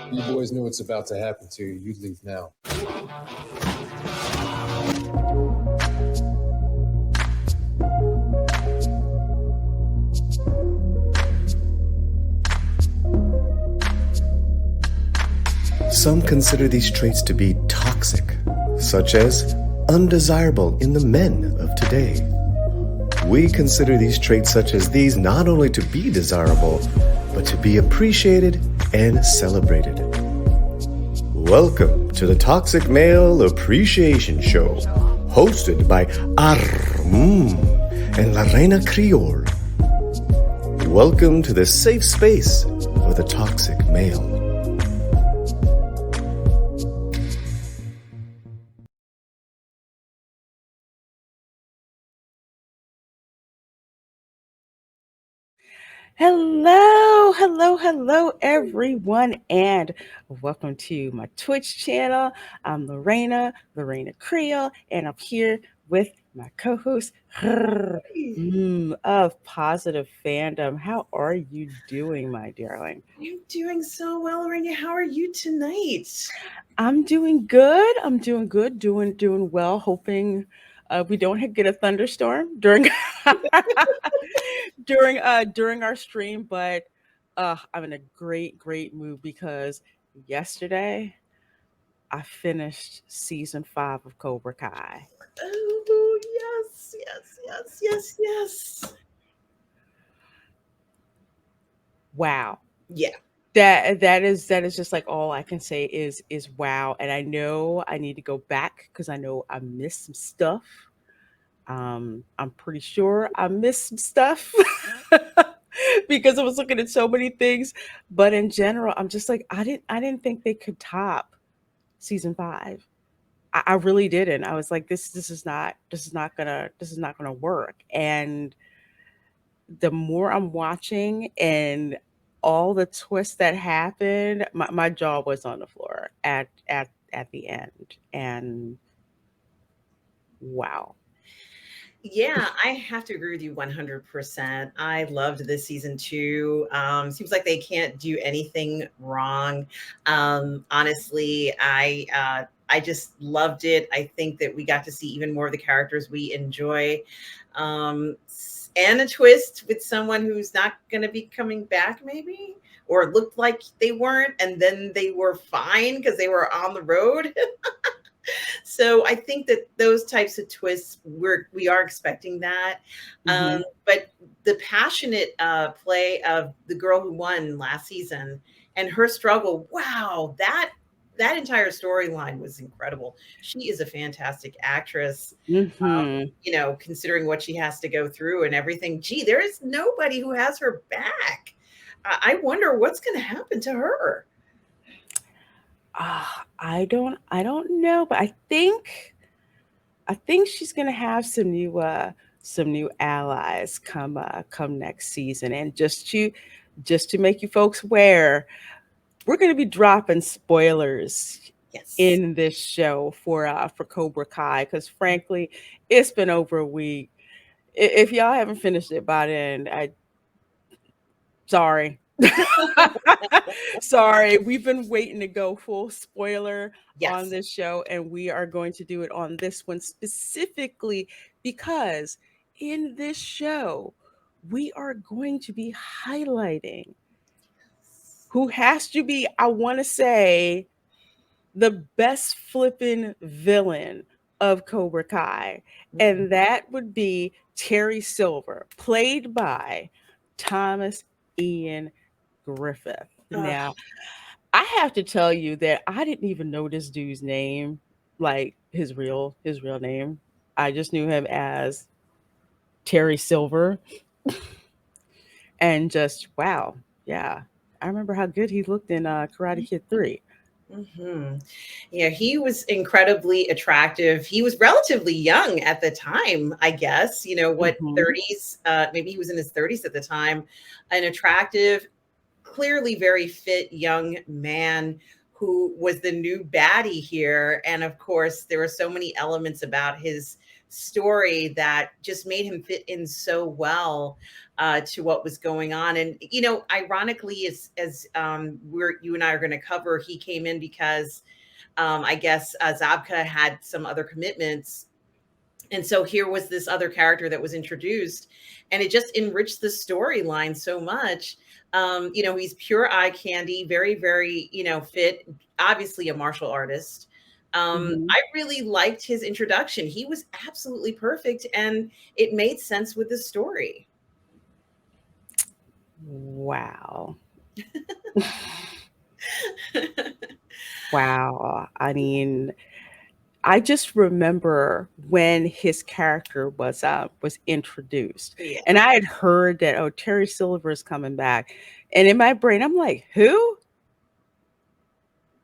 You boys knew what's about to happen to you. You'd leave now. Some consider these traits to be toxic, such as undesirable in the men of today. We consider these traits such as these not only to be desirable, but to be appreciated and celebrated. Welcome to the Toxic Male Appreciation Show, hosted by and La Reina Creole. Welcome to the safe space for the toxic male. Hello, everyone, and welcome to my Twitch channel. I'm Reina Creole, and I'm here with my co-host of Positive Fandom. How are you doing, my darling? I'm doing so well, Reina. How are you tonight? I'm doing good. Doing well. Hoping we don't get a thunderstorm during during our stream, but I'm in a great mood because yesterday I finished season 5 of Cobra Kai. Oh, yes. Wow. Yeah. That is just like all I can say is wow. And I know I need to go back because I know I missed some stuff. I'm pretty sure I missed some stuff because I was looking at so many things. But in general, I'm just like I didn't think they could top season 5. I really didn't. I was like, this is not gonna work. And the more I'm watching and all the twists that happened, my jaw was on the floor at the end. And wow. Yeah, I have to agree with you 100%. I loved this season too. Seems like they can't do anything wrong. Honestly, I just loved it. I think that we got to see even more of the characters we enjoy. And a twist with someone who's not going to be coming back, maybe, or it looked like they weren't, and then they were fine because they were on the road. So I think that those types of twists we are expecting that. But the passionate play of the girl who won last season and her struggle, wow, that entire storyline was incredible. She is a fantastic actress. Considering what she has to go through and everything. Gee, there is nobody who has her back. I wonder what's going to happen to her. I don't know, but I think she's gonna have some new allies come next season. And just to make you folks aware, we're gonna be dropping spoilers in this show for Cobra Kai, because frankly, it's been over a week. If y'all haven't finished it by then, sorry. Sorry, we've been waiting to go full spoiler on this show, and we are going to do it on this one specifically because in this show, we are going to be highlighting who has to be, I want to say, the best flipping villain of Cobra Kai, and that would be Terry Silver, played by Thomas Ian Griffith. Now, I have to tell you that I didn't even know this dude's name, like his real name. I just knew him as Terry Silver. And just wow, yeah. I remember how good he looked in Karate Kid 3. Yeah, he was incredibly attractive. He was relatively young at the time, I guess. 30s? Maybe he was in his 30s at the time. An attractive, clearly very fit young man who was the new baddie here. And of course, there were so many elements about his story that just made him fit in so well to what was going on. And, you know, ironically, as you and I are going to cover, he came in because I guess Zabka had some other commitments. And so here was this other character that was introduced, and it just enriched the storyline so much. You know, he's pure eye candy, very, very, you know, fit, obviously a martial artist. I really liked his introduction. He was absolutely perfect, and it made sense with the story. Wow. Wow. I mean, I just remember when his character was introduced, Yeah. and I had heard that, oh, Terry Silver is coming back, and in my brain I'm like, who?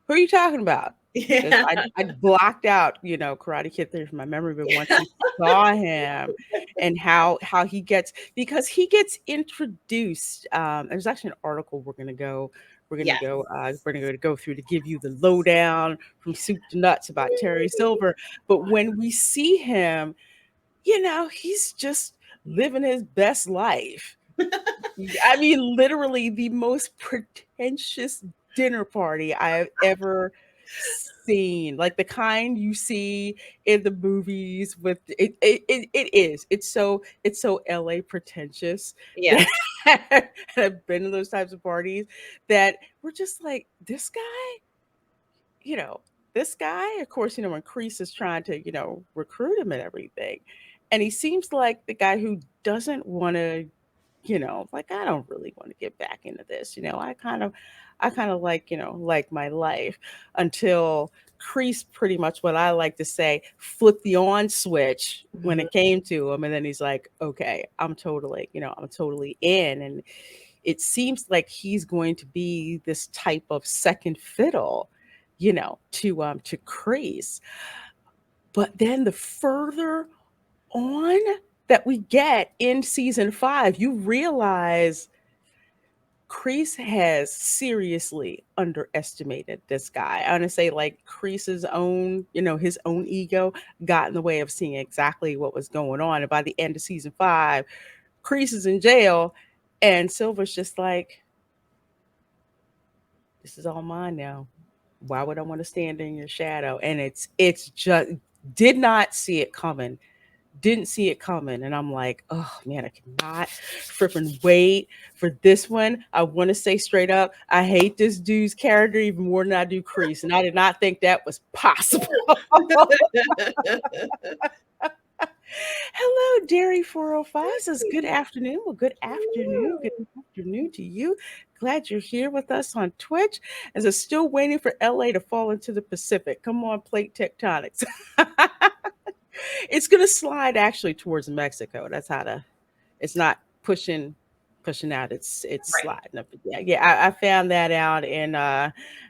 Who are you talking about? Because Yeah. I blocked out, you know, Karate Kid 3 from my memory, but once we saw him and how he gets, because he gets introduced. There's actually an article we're gonna go Yes. through to give you the lowdown from soup to nuts about Terry Silver. But when we see him, you know, he's just living his best life. I mean, literally the most pretentious dinner party I've ever seen, like the kind you see in the movies with it's so LA pretentious Yeah. that I've been to those types of parties that we're just like, this guy, you know, this guy, of course, you know, when Kreese is trying to, you know, recruit him and everything. And he seems like the guy who doesn't want to, you know, like, I don't really want to get back into this. You know, I kind of like, you know, like my life until Kreese, pretty much what I like to say, flipped the on switch when it came to him. And then he's like, okay, I'm totally in. And it seems like he's going to be this type of second fiddle, you know, to Kreese. But then the further on that we get in season 5, you realize Kreese has seriously underestimated this guy. I want to say, like, Kreese's own, you know, his own ego got in the way of seeing exactly what was going on. And by the end of season 5, Kreese is in jail, and Silver's just like, this is all mine now. Why would I want to stand in your shadow? And it's just, did not see it coming. Didn't see it coming. And I'm like, oh man, I cannot fripping wait for this one. I want to say straight up, I hate this dude's character even more than I do Kreese. And I did not think that was possible. Hello, Dairy 405 says good afternoon. Well, good afternoon. Good afternoon to you. Glad you're here with us on Twitch. As I'm still waiting for LA to fall into the Pacific. Come on, plate tectonics. It's gonna slide actually towards Mexico. That's how it's not pushing out. It's Right. sliding up. Yeah. I found that out in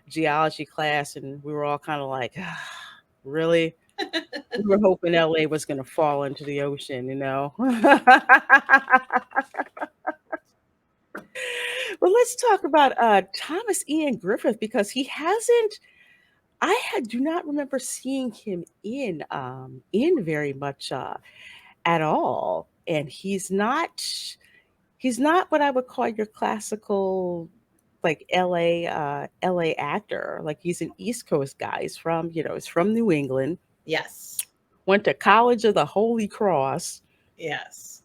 geology class, and we were all kind of like, really? We were hoping LA was going to fall into the ocean, you know. Well, let's talk about Thomas Ian Griffith, because he hasn't. Do not remember seeing him in very much at all, and he's not what I would call your classical, like, LA actor. Like, he's an East Coast guy. He's from, you know, he's from New England. Yes. Went to College of the Holy Cross. Yes.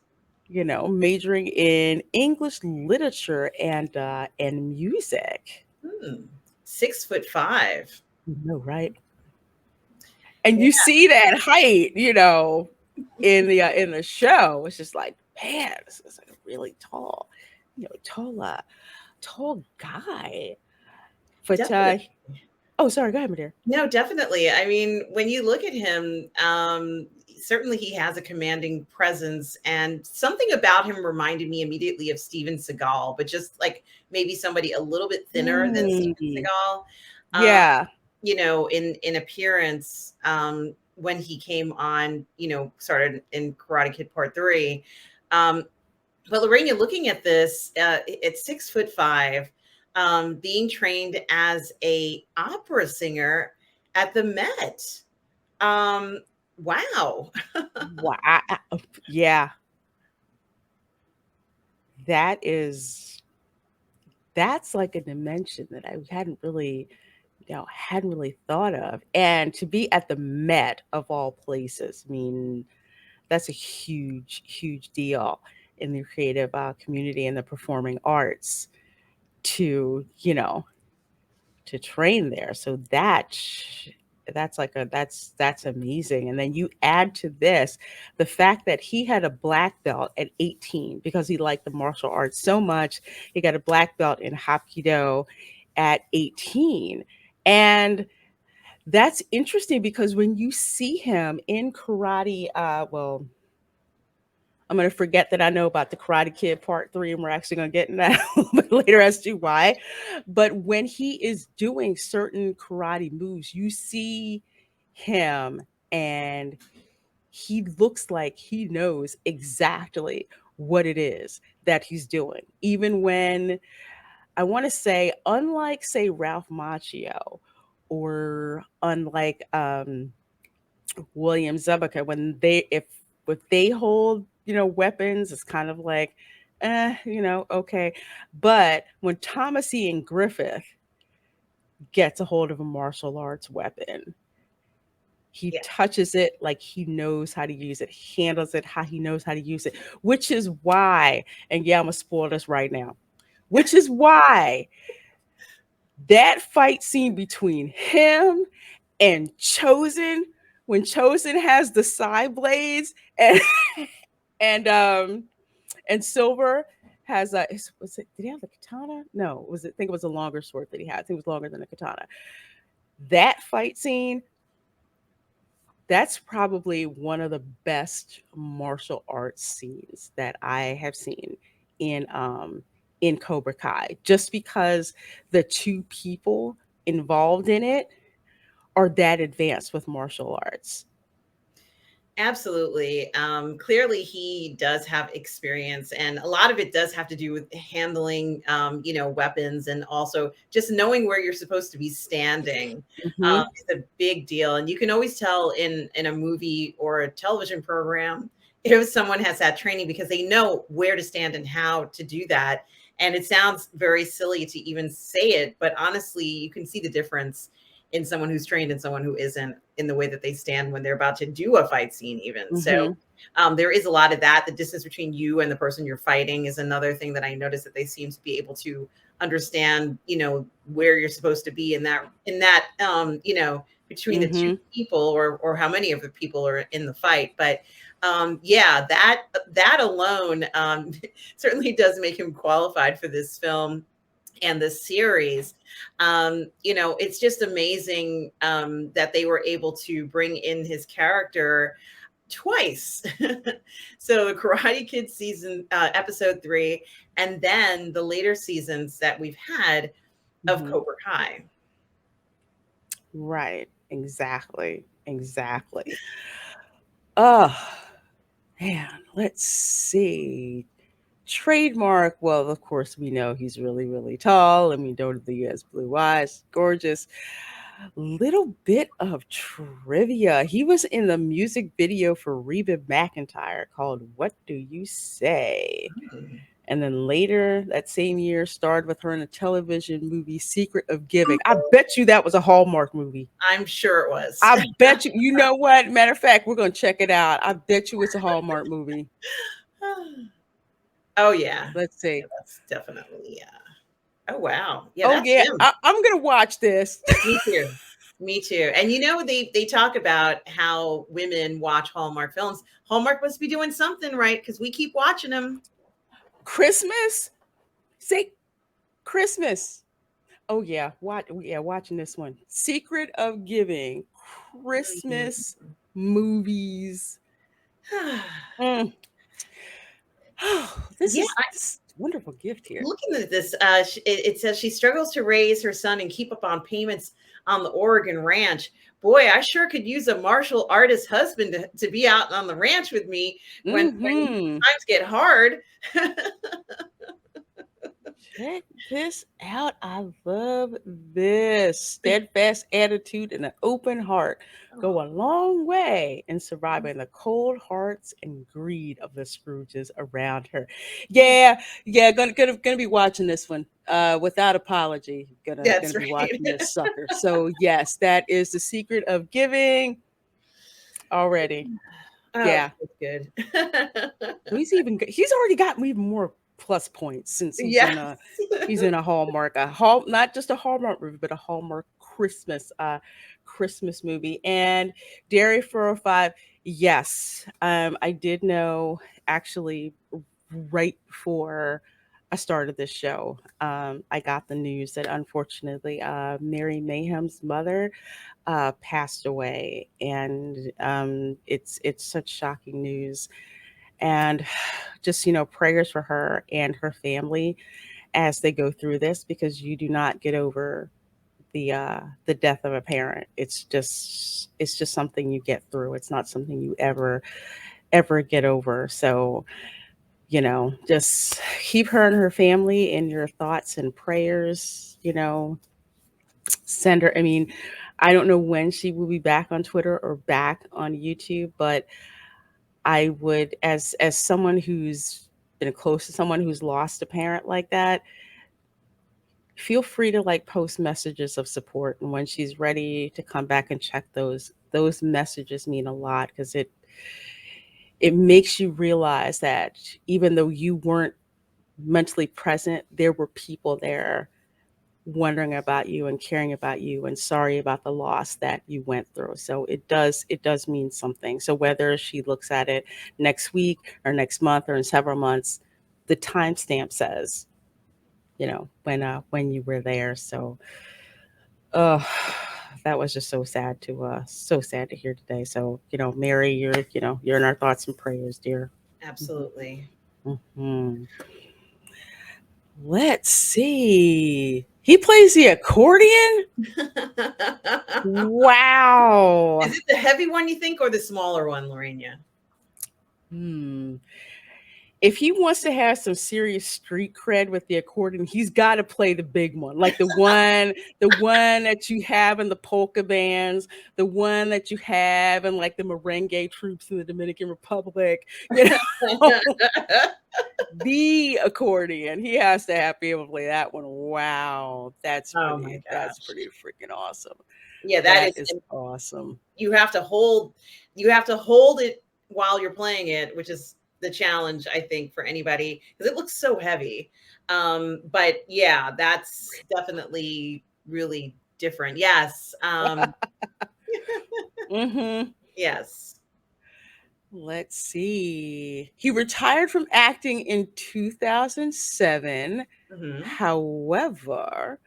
You know, majoring in English literature and music. 6'5". No, right? And you see that height, you know, in the show. It's just like, man, this is like a really tall, you know, tall guy. But oh, sorry, go ahead, my dear. No, definitely. I mean, when you look at him, certainly he has a commanding presence, and something about him reminded me immediately of Steven Seagal, but just like maybe somebody a little bit thinner than Steven Seagal. Yeah. You know, in appearance, when he came on, you know, started in Karate Kid Part 3. But Lorena, looking at this, at 6'5", being trained as a opera singer at the Met. Wow. Wow. Yeah. That's like a dimension that I hadn't really thought of. And to be at the Met of all places, I mean, that's a huge, huge deal in the creative community and the performing arts to, to train there. So that's amazing. And then you add to this the fact that he had a black belt at 18 because he liked the martial arts so much. He got a black belt in Hapkido at 18. And that's interesting because when you see him in karate, well, I'm going to forget that I know about the Karate Kid Part 3, and we're actually going to get into that a little bit later as to why. But when he is doing certain karate moves, you see him and he looks like he knows exactly what it is that he's doing. Even when, I want to say, unlike, say, Ralph Macchio or unlike William Zabka, when if they hold, weapons, it's kind of like, okay. But when Thomas Ian Griffith gets a hold of a martial arts weapon, he touches it like he knows how to use it, handles it how he knows how to use it, which is why, and yeah, I'm gonna spoil this right now, which is why that fight scene between him and Chosen, when Chosen has the side blades and Silver has did he have the katana? No, I think it was a longer sword that he had. I think it was longer than a katana. That fight scene, that's probably one of the best martial arts scenes that I have seen in Cobra Kai, just because the two people involved in it are that advanced with martial arts. Absolutely. Clearly, he does have experience, and a lot of it does have to do with handling, weapons, and also just knowing where you're supposed to be standing. Mm-hmm. Is a big deal, and you can always tell in a movie or a television program if someone has that training because they know where to stand and how to do that. And it sounds very silly to even say it, but honestly, you can see the difference in someone who's trained and someone who isn't in the way that they stand when they're about to do a fight scene even. Mm-hmm. So there is a lot of that. The distance between you and the person you're fighting is another thing that I noticed, that they seem to be able to understand, where you're supposed to be in that, between the two people or how many of the people are in the fight. But that alone certainly does make him qualified for this film and the series. It's just amazing that they were able to bring in his character twice. So the Karate Kid season, episode 3, and then the later seasons that we've had of Cobra Kai. Right. Exactly. Oh, man, let's see. Trademark. Well, of course, we know he's really, really tall, and we know that he has blue eyes, gorgeous. Little bit of trivia. He was in the music video for Reba McEntire called What Do You Say? And then later that same year starred with her in a television movie, Secret of Giving. I bet you that was a Hallmark movie. I'm sure it was. I bet you. You know what? Matter of fact, we're going to check it out. I bet you it's a Hallmark movie. Oh, yeah. Let's see. Yeah, that's definitely, yeah. Oh, wow. Yeah. Oh, yeah. I'm going to watch this. Me too. And they talk about how women watch Hallmark films. Hallmark must be doing something right because we keep watching them. Christmas? Say Christmas. Oh, yeah. Watching this one. Secret of Giving. Christmas movies. This is a wonderful gift here. Looking at this, it says she struggles to raise her son and keep up on payments on the Oregon ranch. Boy, I sure could use a martial artist husband to be out on the ranch with me when times get hard. Check this out. I love this. Steadfast attitude and an open heart go a long way in surviving the cold hearts and greed of the Scrooges around her. Yeah, gonna be watching this one. Without apology. Gonna That's be watching right. this sucker. So yes, that is The Secret of Giving already. Oh, Yeah. that's good. So he's already gotten even more plus points since Yes. he's in a Hallmark, not just a Hallmark movie, but a Hallmark Christmas movie. And Dairy 405, yes, I did know actually right before I started this show. I got the news that unfortunately Mary Mayhem's mother passed away, and it's such shocking news. And just prayers for her and her family as they go through this, because you do not get over the death of a parent. It's just something you get through. It's not something you ever get over. So just keep her and her family in your thoughts and prayers. Send her, I mean, I don't know when she will be back on Twitter or back on YouTube, but I would, as someone who's been close to someone who's lost a parent like that, feel free to like post messages of support. And when she's ready to come back and check those messages mean a lot, because it makes you realize that even though you weren't mentally present, there were people there wondering about you and caring about you and sorry about the loss that you went through. So it does mean something. So whether she looks at it next week or next month or in several months, the timestamp says, when you were there. So uh that was just so sad to hear today. So, Mary, you're in our thoughts and prayers, dear. Absolutely. Mhm. Let's see. He plays the accordion? Wow. Is it the heavy one you think, or the smaller one, Lorena? Hmm. If he wants to have some serious street cred with the accordion, he's got to play the big one, like the one that you have in the polka bands, the one that you have in like the merengue troops in the Dominican Republic. The accordion. He has to be able to play that one. Wow, that's Oh my that's gosh. pretty freaking awesome. Yeah, That is awesome. You have to hold it while you're playing it, which is the challenge, I think, for anybody, because it looks so heavy. But yeah, that's definitely really different. Yes. Mm-hmm. Yes. Let's see. He retired from acting in 2007. Mm-hmm. However,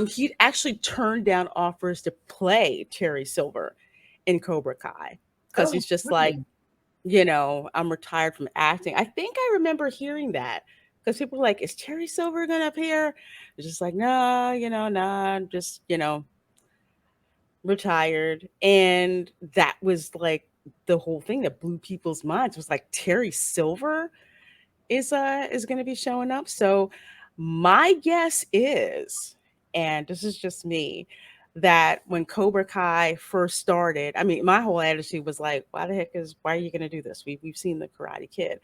he actually turned down offers to play Terry Silver in Cobra Kai, because Oh, he's just like, really? I'm retired from acting. I think I remember hearing that, because people were like, is Terry Silver going to appear? It's just like, no, nah, I'm just, retired. And that was like the whole thing that blew people's minds, was like, Terry Silver is going to be showing up. So my guess is, and this is just me, that when Cobra Kai first started, I mean, my whole attitude was like, why are you going to do this? We've seen the Karate Kid.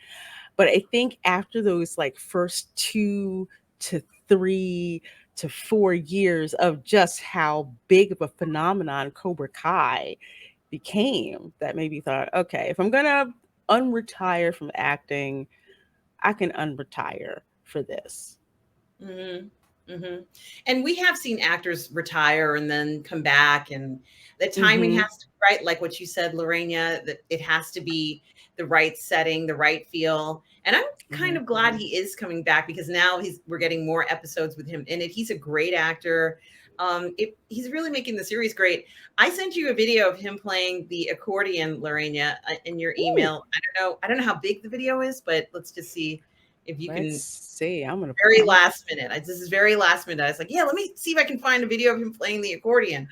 But I think after those like first 2 to 3 to 4 years of just how big of a phenomenon Cobra Kai became, that maybe thought, okay, if I'm going to unretire from acting, I can unretire for this. Mm-hmm. Mm-hmm. And we have seen actors retire and then come back, and the timing Mm-hmm. has to be right, like what you said, Lorena, that it has to be the right setting, the right feel. And I'm kind of glad he is coming back, because now we're getting more episodes with him in it. He's a great actor. He's really making the series great. I sent you a video of him playing the accordion, Lorena, in your email. I don't know how big the video is, but let's just see if you Let's can. see. Very last minute. This is very last minute. I was like, yeah, let me see if I can find a video of him playing the accordion.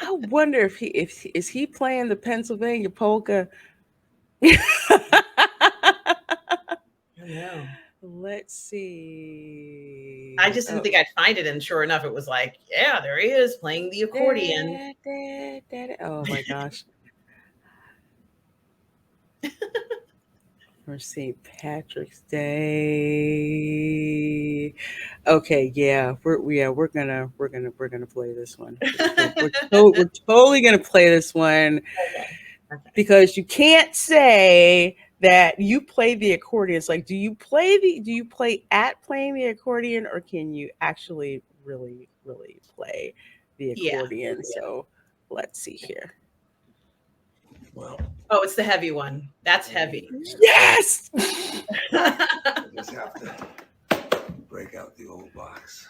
I wonder if is he playing the Pennsylvania polka? I know. Let's see. I just didn't think I'd find it, and sure enough, it was like, yeah, there he is playing the accordion. Oh my gosh. For St. Patrick's Day. Okay, yeah, we're gonna play this one. We're totally gonna play this one Okay. because you can't say that you play the accordion. It's like, do you play at playing the accordion, or can you actually really play the accordion? Yeah. So let's see here. Well, oh, it's the heavy one. That's heavy. Yes. I just have to break out the old box.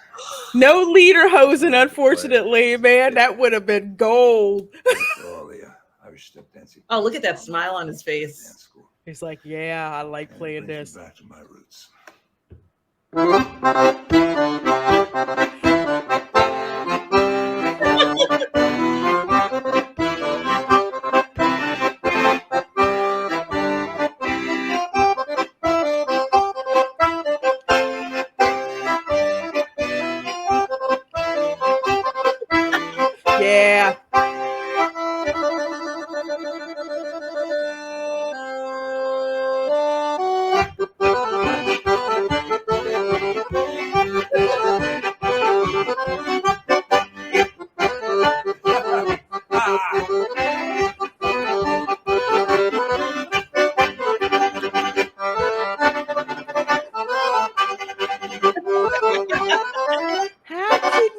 No leader hosing, unfortunately, man. That would have been gold. For all the Irish step dancing. Oh, look at that smile on his face. Dance school. He's like, yeah, I like And it playing brings this. me back to my roots. Yeah. How can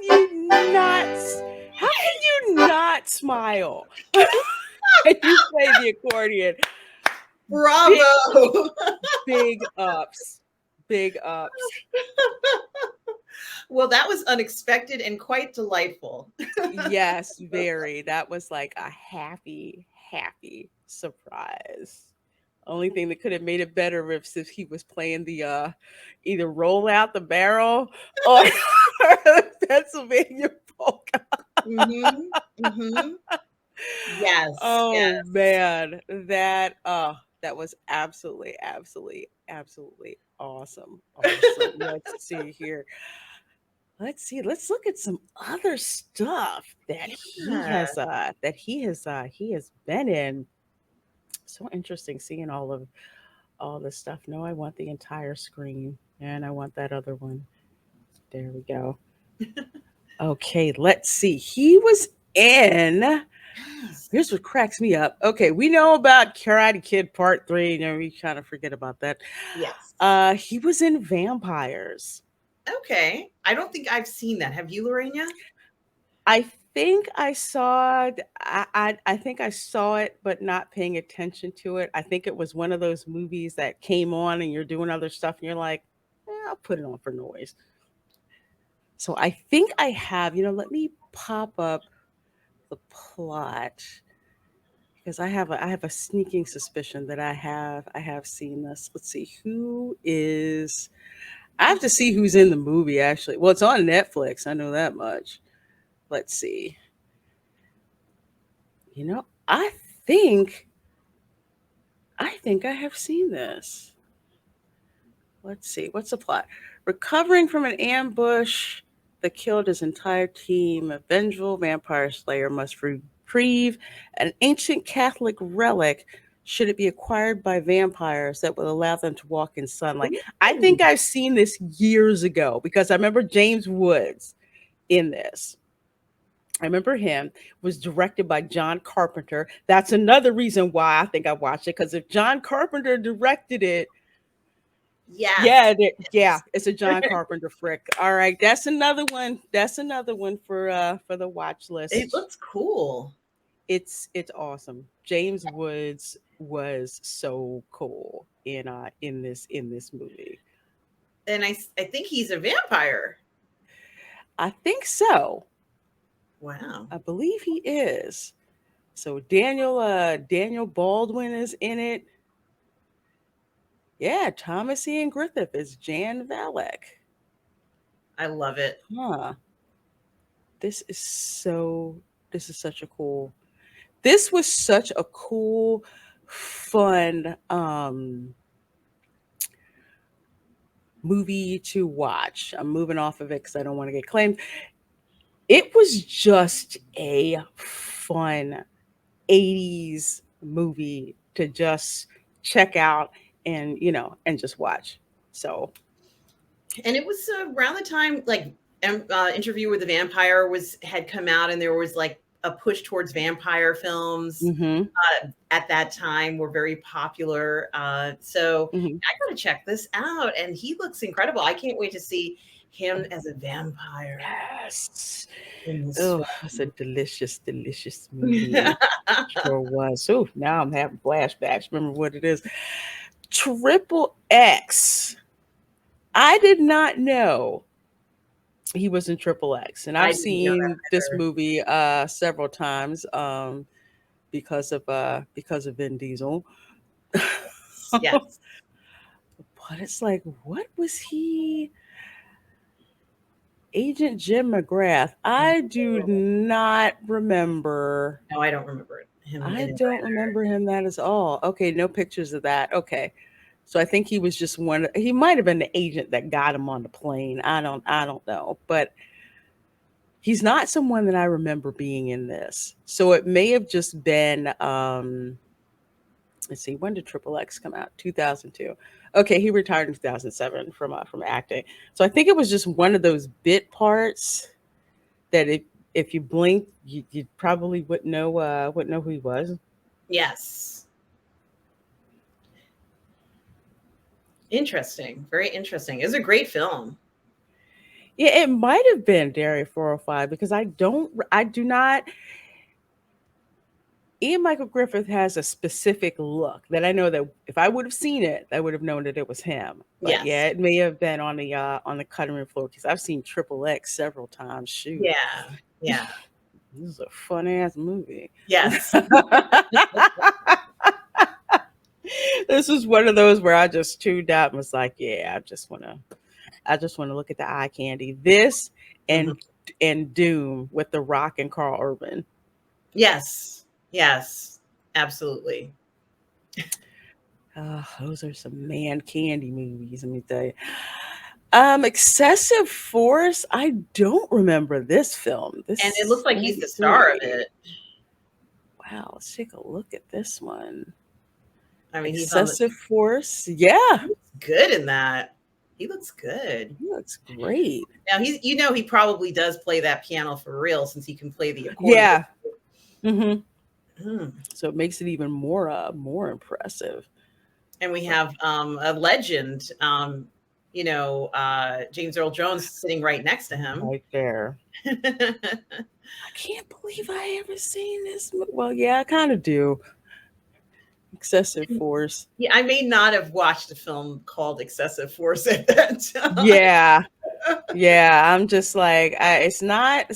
you not smile when you play the accordion? Bravo. Big ups. Big ups. Well, that was unexpected and quite delightful. Yes, very. That was like a happy surprise. Only thing that could have made it better if he was playing the either roll out the barrel or Pennsylvania polka. Yes. Oh yes. man, that was absolutely awesome. Let's see here. Let's look at some other stuff that he has been in. So interesting seeing all this stuff. No, I want the entire screen, and I want that other one. There we go. Okay, let's see. He was in. Here's what cracks me up. Okay, we know about Karate Kid Part 3. You know, we kind of forget about that. Yes. He was in Vampires. Okay. I don't think I've seen that. Have you, Lorena? I think I saw it. I think I saw it, but not paying attention to it. I think it was one of those movies that came on and you're doing other stuff and you're like, I'll put it on for noise. So I think I have, let me pop up the plot because I have a sneaking suspicion that I have seen this. Let's see I have to see who's in the movie actually. Well, it's on Netflix. I know that much. Let's see. I think I have seen this. Let's see. What's the plot? Recovering from an ambush that killed his entire team, a vengeful vampire slayer must retrieve an ancient Catholic relic should it be acquired by vampires that will allow them to walk in sunlight. I think I've seen this years ago because I remember James Woods in this. I remember him. Was directed by John Carpenter. That's another reason why I think I watched it, because if John Carpenter directed it, yeah, it's a John Carpenter frick. All right, that's another one. That's another one for the watch list. It looks cool. It's awesome. James Woods was so cool in this movie. And I think he's a vampire. I think so. Wow. I believe he is. So Daniel Baldwin is in it. Yeah, Thomas Ian Griffith is Jan Valek. I love it. Huh. This was such a cool, fun movie to watch. I'm moving off of it because I don't want to get claimed. It was just a fun 80s movie to just check out and, and just watch. So, and it was around the time like Interview with the Vampire had come out, and there was like a push towards vampire films at that time were very popular. So I got to check this out, and he looks incredible. I can't wait to see him as a vampire. Yes. Oh, it's a delicious, delicious movie. Sure was. Oh, now I'm having flashbacks. Remember what it is? Triple X. I did not know he was in Triple X, and I've seen this movie several times because of Vin Diesel. Yes. But it's like, what was he? Agent Jim McGrath. I do not remember. No, I don't remember him. I don't remember him that at all. Okay, no pictures of that. Okay. So I think he was just he might have been the agent that got him on the plane. I don't know. But he's not someone that I remember being in this. So it may have just been let's see, when did Triple X come out? 2002. Okay, he retired in 2007 from acting. So I think it was just one of those bit parts that if you blinked, you probably wouldn't know who he was. Yes. Interesting. Very interesting. It was a great film. Yeah, it might have been Area 405 because I do not. Ian Michael Griffith has a specific look that I know that if I would have seen it, I would have known that it was him. But yes. Yeah, it may have been on the cutting room floor because I've seen Triple X several times. Shoot. Yeah. This is a fun ass movie. Yes. This is one of those where I just tuned out and was like, yeah, I just want to look at the eye candy. This and Doom with The Rock and Carl Urban. Yes, absolutely. Those are some man candy movies, let me tell you. Excessive Force. I don't remember this film. And it looks like he's the star of it. Wow, let's take a look at this one. I mean, Excessive Force. Yeah, he looks good in that. He looks good. He looks great. Now he probably does play that piano for real since he can play the accordion. Yeah. So it makes it even more impressive. And we have a legend, James Earl Jones sitting right next to him. Right there. I can't believe I ever seen this. Well, yeah, I kind of do. Excessive Force. Yeah, I may not have watched a film called Excessive Force at that time. Yeah. I'm just like, it's not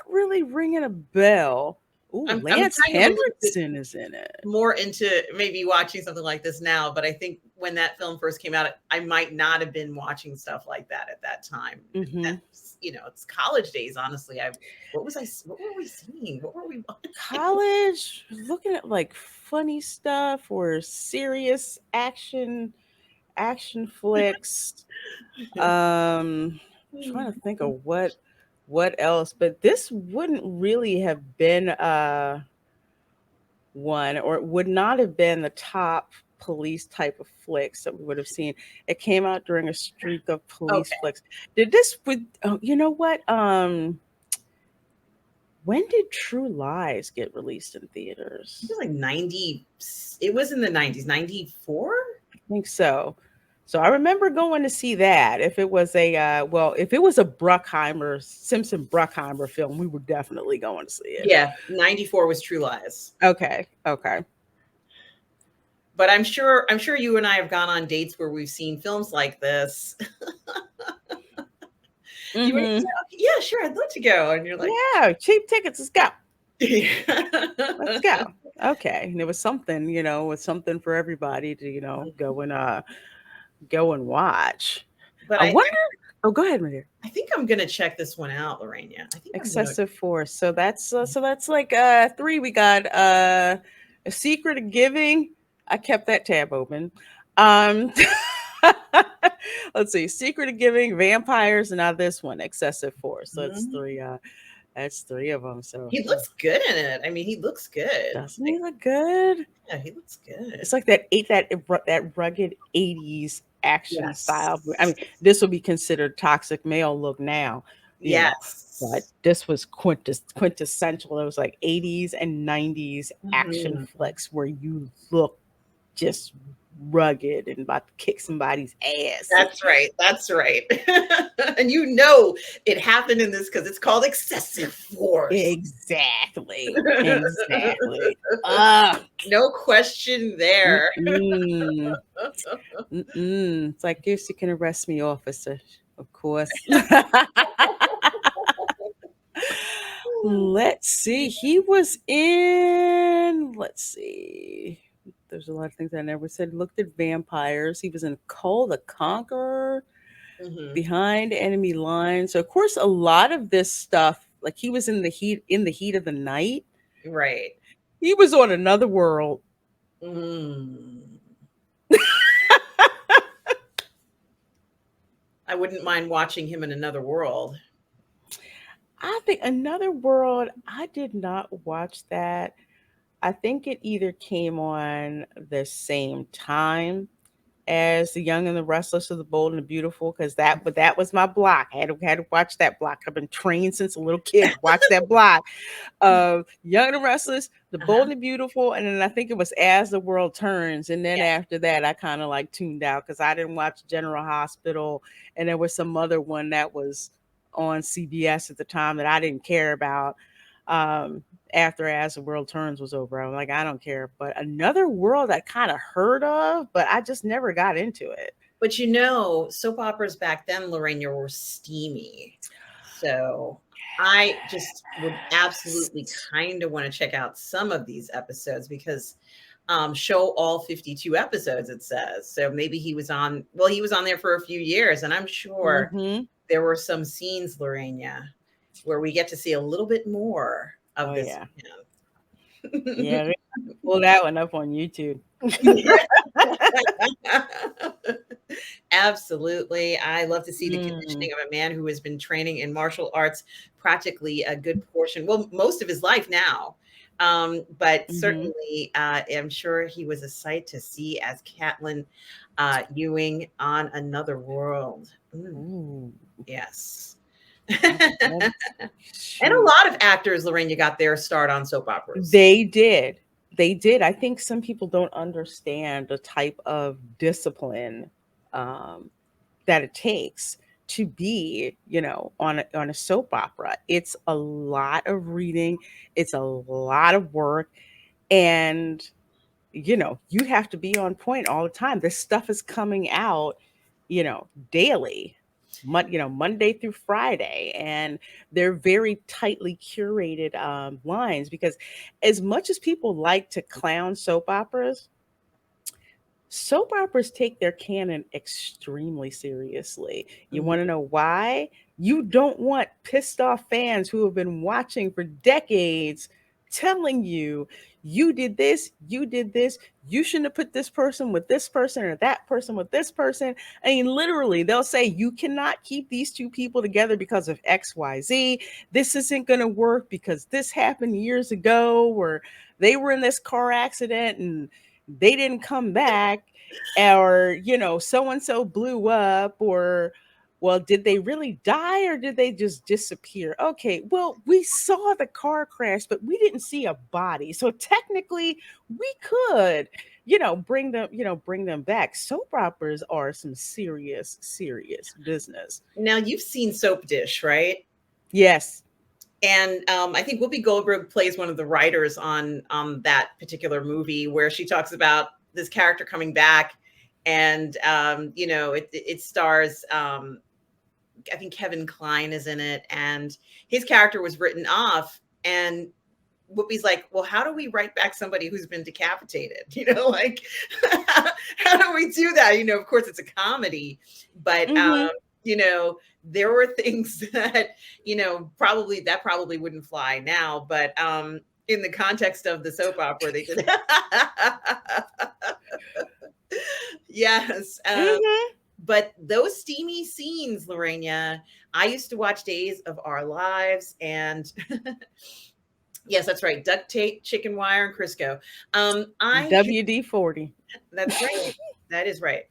really ringing a bell. Ooh, Lance Henriksen is in it. More into maybe watching something like this now, but I think when that film first came out, I might not have been watching stuff like that at that time. It's college days. Honestly, what were we seeing? What were we watching? College, looking at like funny stuff or serious action flicks. Trying to think of what else, but this wouldn't really have been one, or it would not have been the top police type of flicks that we would have seen. It came out during a streak of police flicks. You know what? When did True Lies get released in theaters? It was like 90. It was in the 90s, 94? I think so. So I remember going to see that. If it was if it was a Simpson Bruckheimer film, we were definitely going to see it. Yeah, 94 was True Lies. Okay. But I'm sure you and I have gone on dates where we've seen films like this. You were like, yeah, sure, I'd love to go. And you're like, yeah, cheap tickets, let's go. Let's go. Okay. And there was something, something for everybody to, go and watch. But I wonder. Go ahead, Maria. I think I'm gonna check this one out, Lorena. I think Excessive Force. So that's like 3. We got A Secret of Giving. I kept that tab open. Let's see. Secret of Giving, Vampires, and now this one, Excessive Force. So that's three. That's three of them. So he looks good in it. I mean, he looks good. Doesn't he look good? Yeah, he looks good. It's like that rugged 80s action style. I mean, this would be considered toxic male look now. Yes. But this was quintessential. It was like 80s and 90s action flicks where you look just rugged and about to kick somebody's ass. That's right. And it happened in this because it's called Excessive Force. Exactly. No question there. It's like, yes, you can arrest me, officer. Of course. Let's see. He was in, there's a lot of things I never said. Looked at Vampires. He was in Cole the Conqueror, Behind Enemy Lines. So of course, a lot of this stuff, like he was in the heat of the night. Right. He was on Another World. I wouldn't mind watching him in Another World. I think Another World, I did not watch that. I think it either came on the same time as The Young and the Restless, or The Bold and the Beautiful, because that was my block. I had to watch that block. I've been trained since a little kid to watch that block of Young and the Restless, The Bold and the Beautiful, and then I think it was As the World Turns. And then after that, I kind of like tuned out because I didn't watch General Hospital, and there was some other one that was on CBS at the time that I didn't care about. After As the World Turns was over, I'm like, I don't care. But Another World I kind of heard of, but I just never got into it. But soap operas back then, Lorraine, were steamy. So I just would absolutely kind of want to check out some of these episodes because show all 52 episodes, it says. So maybe he was on there for a few years, and I'm sure there were some scenes, Lorraine, where we get to see a little bit more of this. Yeah, pull that one up on YouTube. Absolutely. I love to see the conditioning of a man who has been training in martial arts practically a good portion, most of his life now. But certainly, I'm sure he was a sight to see as Catelyn Ewing on Another World. Yes. And a lot of actors, Lorraine, got their start on soap operas. They did. I think some people don't understand the type of discipline that it takes to be, on a soap opera. It's a lot of reading. It's a lot of work. And, you have to be on point all the time. This stuff is coming out, daily. Monday through Friday, and they're very tightly curated lines, because as much as people like to clown soap operas take their canon extremely seriously. You want to know why? You don't want pissed off fans who have been watching for decades telling you did this, you shouldn't have put this person with this person or that person with this person. I mean, literally, they'll say you cannot keep these two people together because of XYZ. This isn't going to work because this happened years ago, or they were in this car accident and they didn't come back, or, so-and-so blew up, or, well, did they really die or did they just disappear? Okay, well, we saw the car crash, but we didn't see a body. So technically we could, bring them back. Soap operas are some serious, serious business. Now, you've seen Soap Dish, right? Yes. And I think Whoopi Goldberg plays one of the writers on that particular movie, where she talks about this character coming back, and it stars I think Kevin Kline is in it, and his character was written off, and Whoopi's like, well, how do we write back somebody who's been decapitated? How do we do that? Of course it's a comedy, but there were things that, probably wouldn't fly now, but in the context of the soap opera, they did. Yes. Mhm. But those steamy scenes, Lorena, I used to watch Days of Our Lives, and yes, that's right, duct tape, chicken wire, and Crisco. WD-40. That's right. That is right.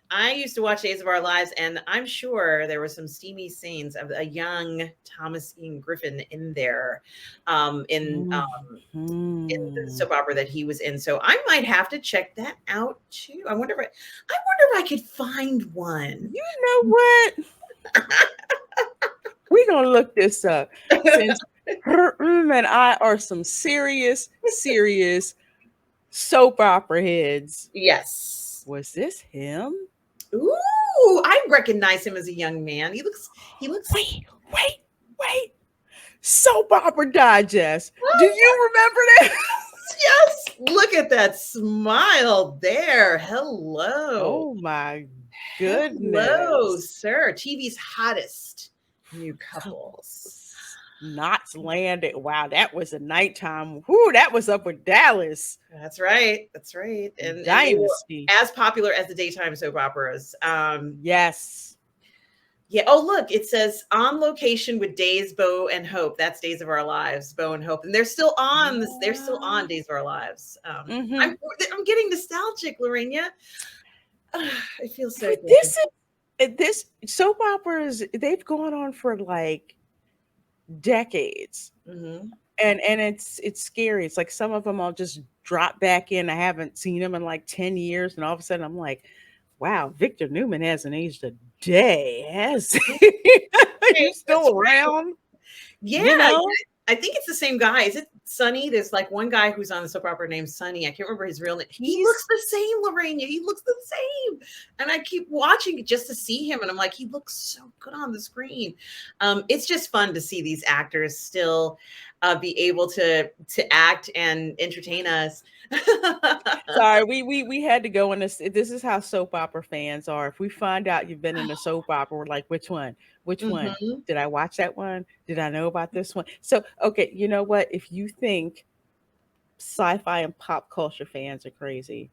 I used to watch Days of Our Lives, and I'm sure there were some steamy scenes of a young Thomas Ian Griffith in there, in the Mhm. soap opera that he was in. So I might have to check that out too. I wonder if I could find one. You know what? We're gonna look this up since her and I are some serious soap opera heads. Yes. Was this him? Ooh, I recognize him as a young man. He looks Wait. Soap Opera Digest. Do you remember that? yes. Look at that smile there. Hello. Oh my Hello, goodness. sir. TV's hottest new couples. Knots Landing. Wow, that was a nighttime. Whoo, that was up with Dallas. That's right. That's right. And they were Dynasty. as popular as the daytime soap operas. Yes. Yeah. Oh, look, it says on location with Days, Bo, and Hope. That's Days of Our Lives, Bo and Hope. And they're still on this. They're still on Days of Our Lives. I'm getting nostalgic, Lorena. It feels so good. This soap operas, they've gone on for like decades. Mm-hmm. And it's scary. It's like some of them I'll just drop back in. I haven't seen them in like 10 years. And all of a sudden I'm like, wow, Victor Newman hasn't aged a day, has he? He's still around. Yeah, you know? I think it's the same guy. Is it Sonny? There's like one guy who's on the soap opera named Sonny. I can't remember his real name. He looks the same, Lorena. He looks the same. And I keep watching it just to see him. And I'm like, he looks so good on the screen. It's just fun to see these actors still be able to act and entertain us. Sorry, we had to go in this. This is how soap opera fans are. If we find out you've been in a soap opera, we're like, which one? Which one? Did I watch that one? Did I know about this one? So, okay, you know what? If you think sci-fi and pop culture fans are crazy,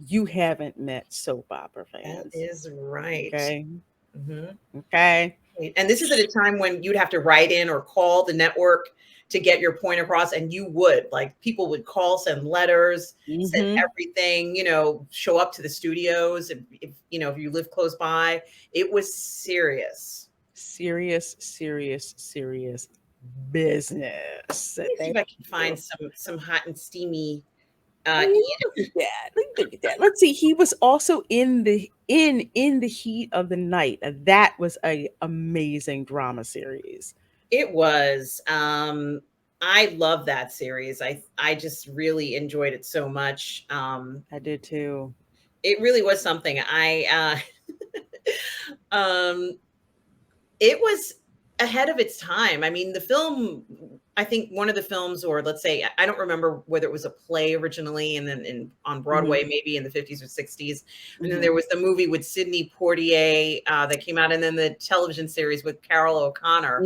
you haven't met soap opera fans. That is right. Okay. Mm-hmm. Okay. And this is at a time when you'd have to write in or call the network to get your point across, and you would, like, people would call, send letters, send everything, show up to the studios if you live close by. It was serious business. Let me see if I can find some hot and steamy. Look at that. Let's see. He was also in the Heat of the Night. That was an amazing drama series. It was. I love that series. I just really enjoyed it so much. I did too. It really was something. It was ahead of its time. I mean, the film, I think one of the films, or let's say, I don't remember whether it was a play originally and then on Broadway, maybe in the 50s or 60s. And then there was the movie with Sidney Poitier that came out, and then the television series with Carol O'Connor.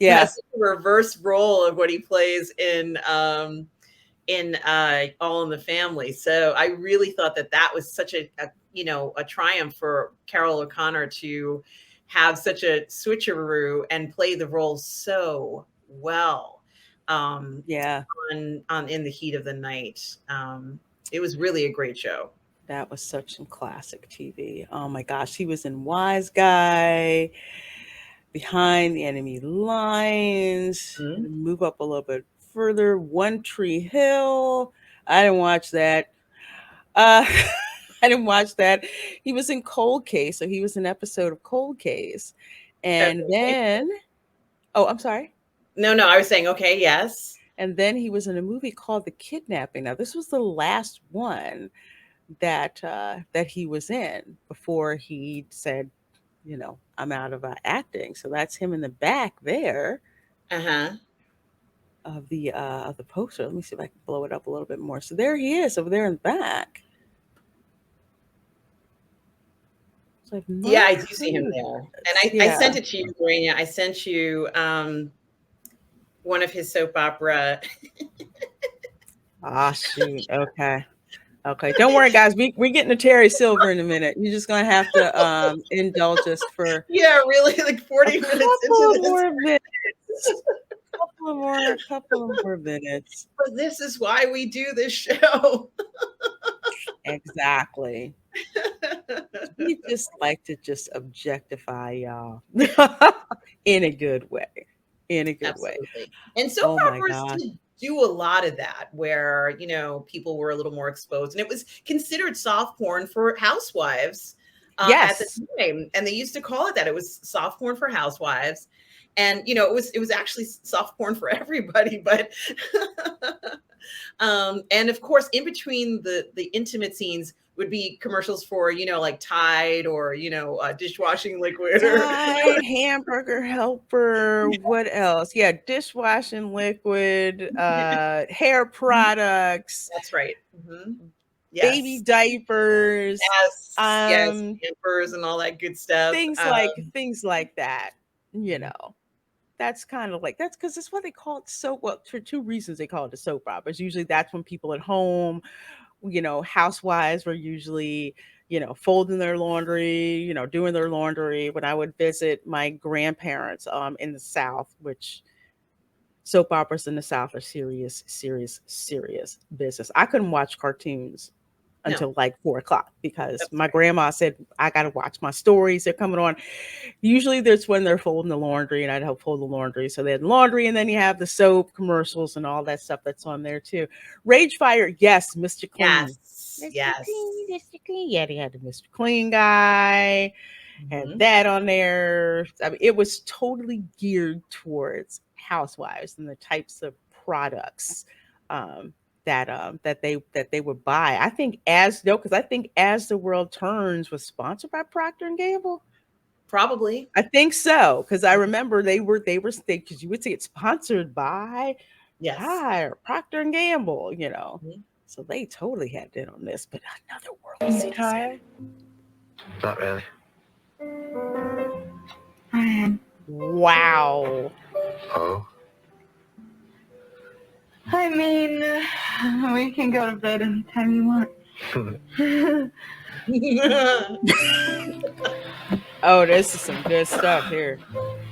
Yes. A reverse role of what he plays in All in the Family. So I really thought that was such a triumph for Carol O'Connor to have such a switcheroo and play the role so well. In the Heat of the Night. It was really a great show. That was such some classic TV. Oh my gosh, he was in Wise Guy, Behind the Enemy Lines. Move up a little bit further, One Tree Hill. I didn't watch that. I didn't watch that. He was in Cold Case, so he was an episode of Cold Case. And then, I'm sorry. No, I was saying, okay, yes. And then he was in a movie called The Kidnapping. Now, this was the last one that he was in before he said, I'm out of acting. So that's him in the back there. Of the poster. Let me see if I can blow it up a little bit more. So there he is over there in the back. So I do see him there. And I sent it to you, Reina. I sent you one of his soap opera. Shoot. Okay. Okay, don't worry, guys. We're getting to Terry Silver in a minute. You're just gonna have to indulge us for really, like 40 minutes into this. More minutes. Couple of more minutes. But this is why we do this show. Exactly. We just like to just objectify y'all in a good way. In a good Absolutely. way. And soap operas did do a lot of that, where people were a little more exposed, and it was considered soft porn for housewives at the time, and they used to call it that. It was soft porn for housewives, and it was actually soft porn for everybody, but and of course in between the intimate scenes would be commercials for like Tide or dishwashing liquid, Tide, Hamburger Helper, what else? Yeah, dishwashing liquid, hair products. That's right. Mm-hmm. Yes. Baby diapers. Yes, pampers and all that good stuff. Things like that. That's kind of like, that's because that's what they call it soap. Well, for two reasons they call it a soap operas. Usually that's when people at home, housewives were usually, folding their laundry, doing their laundry. When I would visit my grandparents in the South, which soap operas in the South are serious business. I couldn't watch cartoons until like 4:00 because my grandma said, I got to watch my stories. They're coming on. Usually that's when they're folding the laundry, and I'd help fold the laundry. So they had laundry, and then you have the soap commercials and all that stuff that's on there too. Rage Fire. Yes. Mr. Clean. Yes. Mr. Clean. Yeah. They had the Mr. Clean guy and that on there. I mean, it was totally geared towards housewives and the types of products, that they would buy. I think As the World Turns was sponsored by Procter and Gamble. Probably. I think so, because I remember they were because you would see it sponsored by Procter and Gamble, So they totally had it on this, but Another World is tired. Not really. I am. Wow. Oh. I mean, we can go to bed anytime you want. Oh, this is some good stuff here.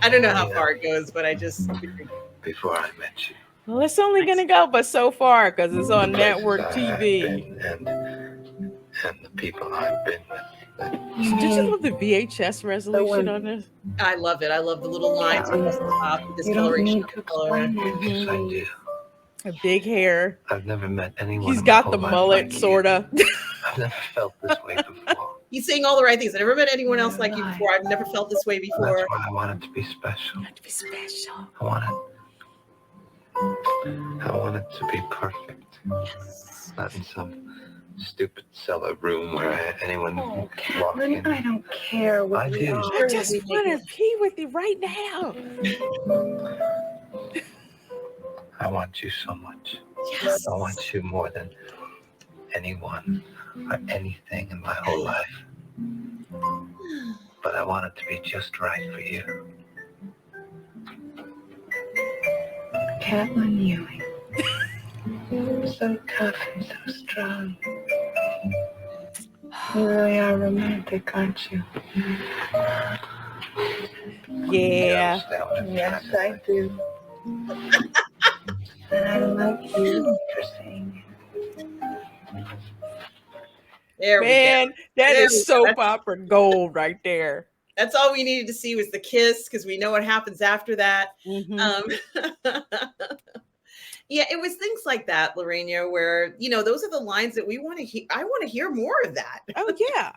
I don't know how far it goes, but I just before I met you. Well, it's only gonna go but so far because it's on network TV. And the people I've been with. Did you love the VHS resolution on this? I love it. I love the little lines on the top, discoloration of color. Yes, I do. A big hair. I've never met anyone. He's got the mullet, sorta. I've never felt this way before. He's saying all the right things. I never met anyone else like you before. I've never felt this way before. That's why I wanted to be special. I wanted to be perfect. Yes. Not in some stupid cellar room where anyone walk in. I don't care what I you do. are. I just want to pee with you right now. I want you so much. Yes. I want you more than anyone or anything in my whole life. But I want it to be just right for you. Catelyn Ewing. So tough and so strong. You really are romantic, aren't you? Yeah. Yes, I do. And I like you for saying it. There we Man, go. that There is soap opera gold right there. That's all we needed to see was the kiss, because we know what happens after that. Yeah, it was things like that, Lorena, where, those are the lines that we want to hear. I want to hear more of that. Oh, yeah.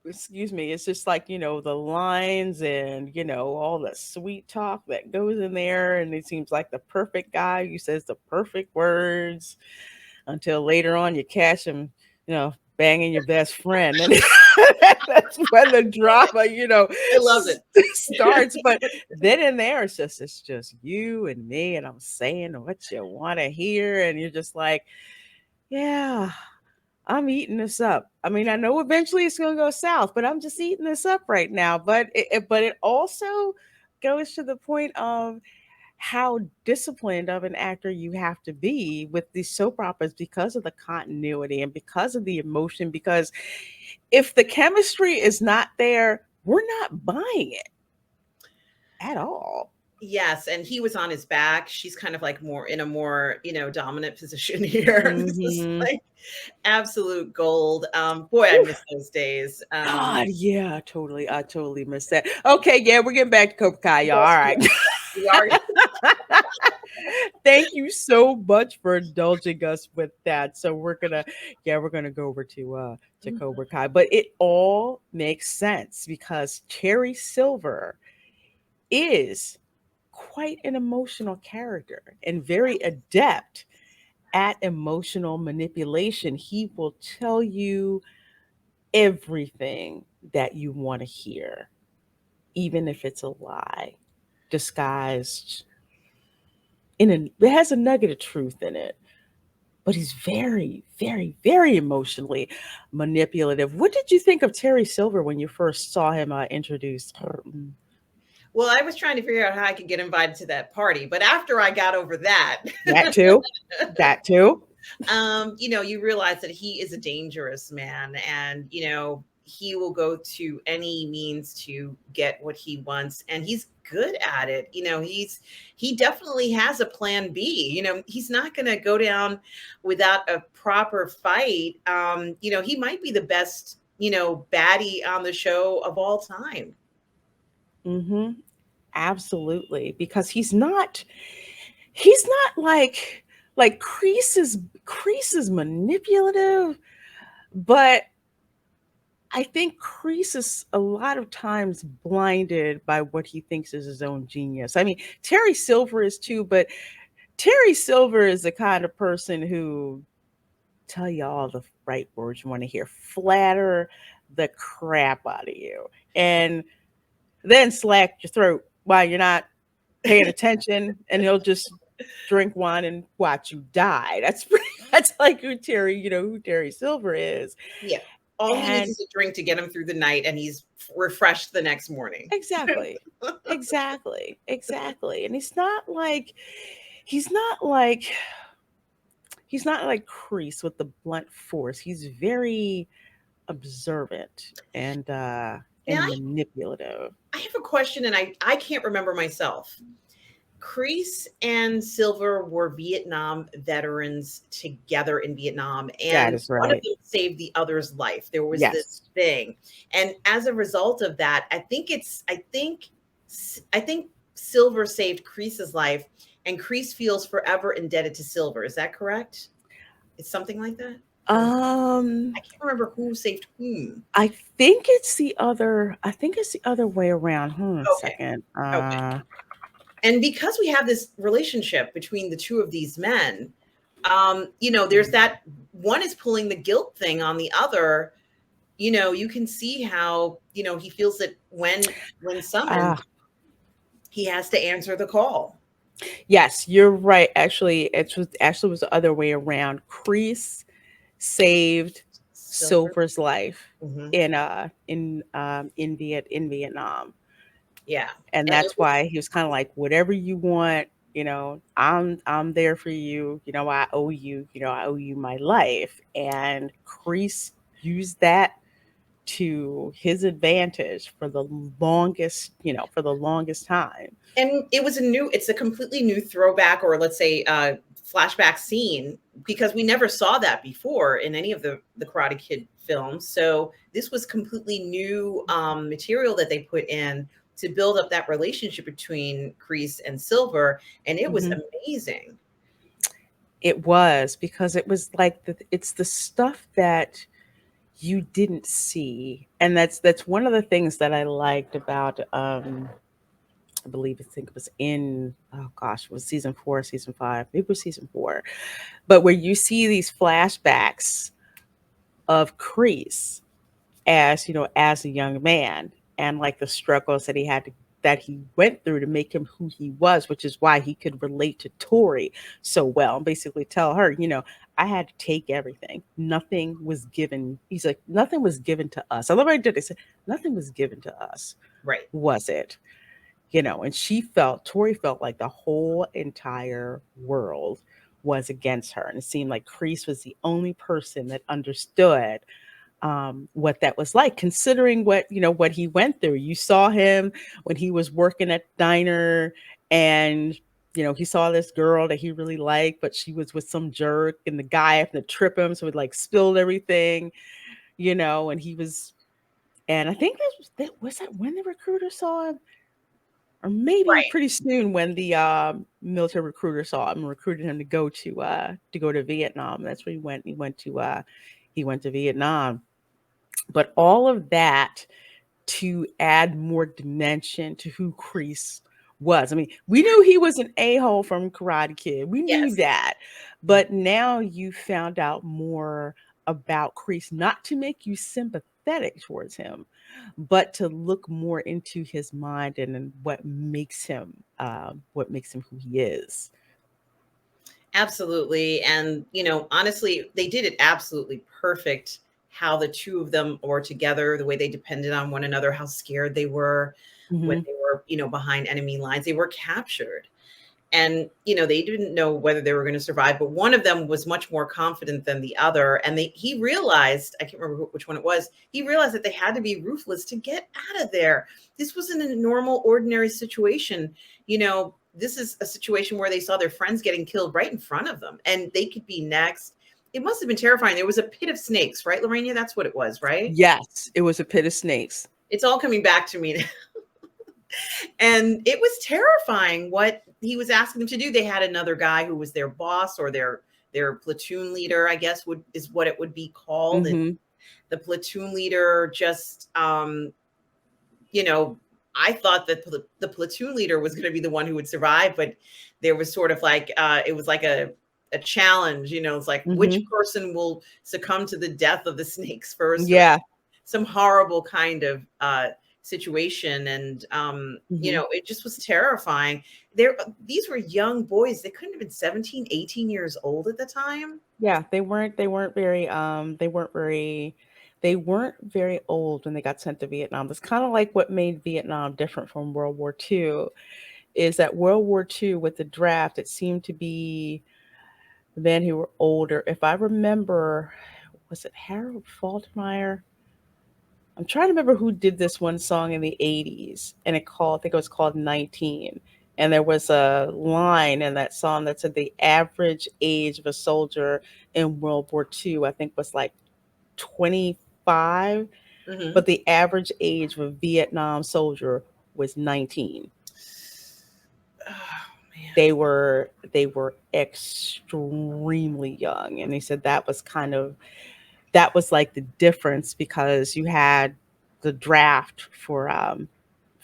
Excuse me, it's just like, the lines and, all the sweet talk that goes in there. And it seems like the perfect guy who says the perfect words until later on you catch him, banging your best friend. And that's when the drama, I love it. starts. But then in there, it's just you and me, and I'm saying what you want to hear. And you're just like, yeah, I'm eating this up. I mean, I know eventually it's going to go south, but I'm just eating this up right now. But it also goes to the point of how disciplined of an actor you have to be with these soap operas because of the continuity and because of the emotion. Because if the chemistry is not there, we're not buying it at all. Yes, and he was on his back. She's kind of like more in a more, dominant position here. This is Mhm. like absolute gold. Boy, I miss those days. God, yeah, totally. I totally missed that. Okay, yeah, we're getting back to Cobra Kai, y'all. All right. We are. Thank you so much for indulging us with that. So we're gonna go over to Cobra Kai, but it all makes sense because Terry Silver is quite an emotional character and very adept at emotional manipulation. He will tell you everything that you want to hear, even if it's a lie disguised it has a nugget of truth in it. But he's very, very, very emotionally manipulative. What did you think of Terry Silver when you first saw him introduced? Well, I was trying to figure out how I could get invited to that party, but after I got over that, That too. you realize that he is a dangerous man, and he will go to any means to get what he wants, and he's good at it. He definitely has a plan B. He's not going to go down without a proper fight. He might be the best baddie on the show of all time. Mm-hmm. Absolutely, because he's not like Kreese is manipulative, but I think Kreese is a lot of times blinded by what he thinks is his own genius. I mean, Terry Silver is too, but Terry Silver is the kind of person who tell you all the right words you want to hear, flatter the crap out of you, and then slack your throat while you're not paying attention, and he'll just drink wine and watch you die. That's like who Terry Silver is. Yeah. All he needs is a drink to get him through the night, and he's refreshed the next morning. Exactly. Exactly. And he's not like Kreese with the blunt force. He's very observant and manipulative. I have a question, and I can't remember myself. Kreese and Silver were Vietnam veterans together in Vietnam, and one of them saved the other's life. There was this thing, and as a result of that, I think Silver saved Kreese's life, and Kreese feels forever indebted to Silver. Is that correct? It's something like that. I can't remember who saved whom. I think it's the other way around. Hold on a second. Okay. And because we have this relationship between the two of these men, there's that one is pulling the guilt thing on the other. You can see how, he feels that when summoned, he has to answer the call. Yes, you're right. Actually, it was the other way around. Kreese saved Silver's life in Vietnam. Yeah. And that's why he was kind of like, whatever you want, I'm there for you. I owe you my life. And Kreese used that to his advantage for the longest time. And it's a completely new throwback, or let's say flashback scene, because we never saw that before in any of the Karate Kid films. So this was completely new material that they put in to build up that relationship between Kreese and Silver, and it was amazing. It was, because it was like it's the stuff that you didn't see, and that's one of the things that I liked about I think it was in it was season 4, season 5, maybe it was season 4, but where you see these flashbacks of Kreese as a young man, and like the struggles that he went through to make him who he was, which is why he could relate to Tori so well, and basically tell her, I had to take everything. Nothing was given. He's like, nothing was given to us. I love what I did. They said, nothing was given to us. Right. Was it? and Tori felt like the whole entire world was against her. And it seemed like Kreese was the only person that understood what that was like, considering what he went through. You saw him when he was working at the diner, and he saw this girl that he really liked, but she was with some jerk, and the guy happened to trip him, so it like spilled everything, and he was, and I think that was that when the recruiter saw him, or maybe Right. pretty soon when the military recruiter saw him and recruited him to go to Vietnam. That's where he went. He went to Vietnam. But all of that to add more dimension to who Kreese was. I mean, we knew he was an a-hole from Karate Kid. We knew Yes. that. But now you found out more about Kreese, not to make you sympathetic towards him, but to look more into his mind and what makes him who he is. Absolutely. And, honestly, they did it absolutely perfect how the two of them were together, the way they depended on one another, how scared they were when Mhm. they were, behind enemy lines. They were captured. And, they didn't know whether they were going to survive, but one of them was much more confident than the other. And he realized, I can't remember which one it was, he realized that they had to be ruthless to get out of there. This wasn't a normal, ordinary situation. This is a situation where they saw their friends getting killed right in front of them, and they could be next. It must have been terrifying. There was a pit of snakes, right, Lorena? That's what it was, right? Yes, it was a pit of snakes. It's all coming back to me. And it was terrifying what he was asking them to do. They had another guy who was their boss, or their platoon leader, I guess is what it would be called. Mm-hmm. And the platoon leader just, I thought that the platoon leader was going to be the one who would survive, but there was sort of like, it was like a challenge, it's like, Mm-hmm. which person will succumb to the death of the snakes first? Yeah. Some horrible kind of situation. And, it just was terrifying. These were young boys. They couldn't have been 17, 18 years old at the time. Yeah, they weren't very old when they got sent to Vietnam. That's kind of like what made Vietnam different from World War II, is that World War II with the draft, it seemed to be men who were older. If I remember, was it Harold Faltermeyer? I'm trying to remember who did this one song in the 80s, and I think it was called 19. And there was a line in that song that said the average age of a soldier in World War II, I think, was like 25, Mm-hmm. but the average age of a Vietnam soldier was 19. Oh, man. They were extremely young, and they said that was like the difference, because you had the draft for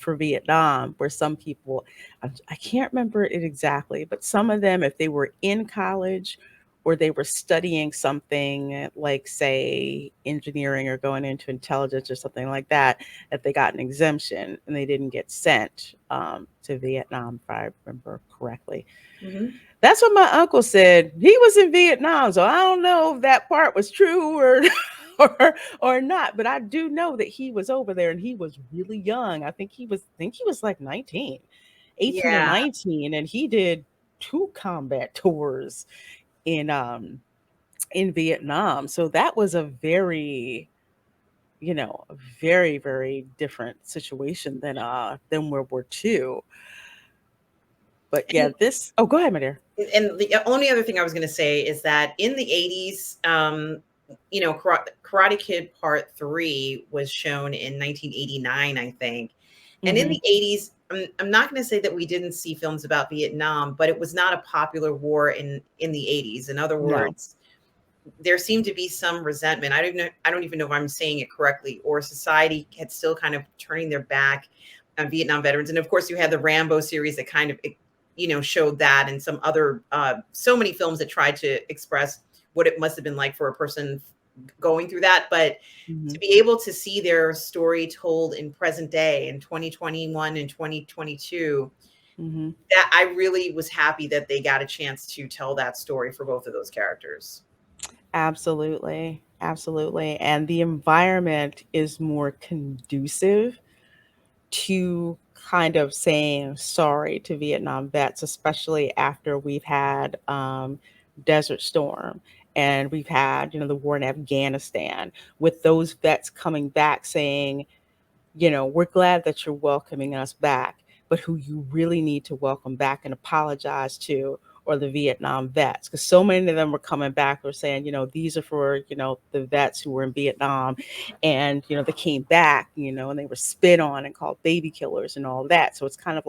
Vietnam, where some people, I can't remember it exactly, but some of them, if they were in college or they were studying something like, say, engineering or going into intelligence or something like that, that they got an exemption and they didn't get sent to Vietnam, if I remember correctly. Mm-hmm. That's what my uncle said. He was in Vietnam, so I don't know if that part was true or not, but I do know that he was over there and he was really young. I think he was like 18 or 19, and he did 2 combat tours in Vietnam. So that was a very, very, very different situation than World War II. But yeah, go ahead, my dear. And the only other thing I was going to say is that in the 80s, Karate Kid Part 3 was shown in 1989, I think. And in the 80s, I'm not going to say that we didn't see films about Vietnam, but it was not a popular war in the 80s. In other words, there seemed to be some resentment. I don't even know if I'm saying it correctly, or society had still kind of turning their back on Vietnam veterans. And of course, you had the Rambo series that kind of, showed that, and some other, so many films that tried to express what it must have been like for a person going through that. But to be able to see their story told in present day in 2021 and 2022, that I really was happy that they got a chance to tell that story for both of those characters. Absolutely. Absolutely. And the environment is more conducive to kind of saying sorry to Vietnam vets, especially after we've had Desert Storm and we've had, the war in Afghanistan, with those vets coming back saying, we're glad that you're welcoming us back, but who you really need to welcome back and apologize to are the Vietnam vets. Because so many of them were coming back, were saying, these are for, the vets who were in Vietnam and, they came back, and they were spit on and called baby killers and all that. So it's kind of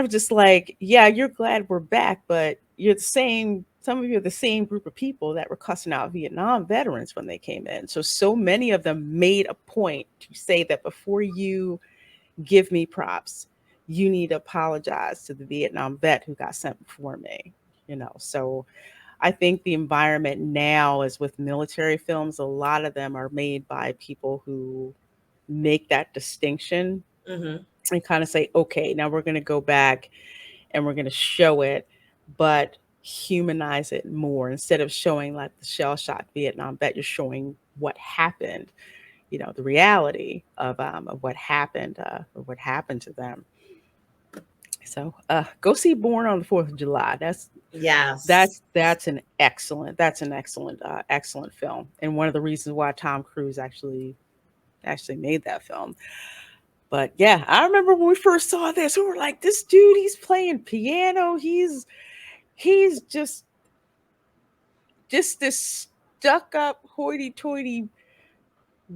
just like, yeah, you're glad we're back, but you're the same. Some of you are the same group of people that were cussing out Vietnam veterans when they came in. So many of them made a point to say that before you give me props, you need to apologize to the Vietnam vet who got sent before me. So I think the environment now is with military films, a lot of them are made by people who make that distinction and kind of say, okay, now we're going to go back and we're going to show it, but humanize it more. Instead of showing like the shell-shocked Vietnam vet, you're showing what happened, the reality of what happened to them. So go see Born on the 4th of July. That's an excellent excellent film, and one of the reasons why Tom Cruise actually made that film. But yeah, I remember when we first saw this, we were like, this dude, he's playing piano. He's just this stuck up hoity-toity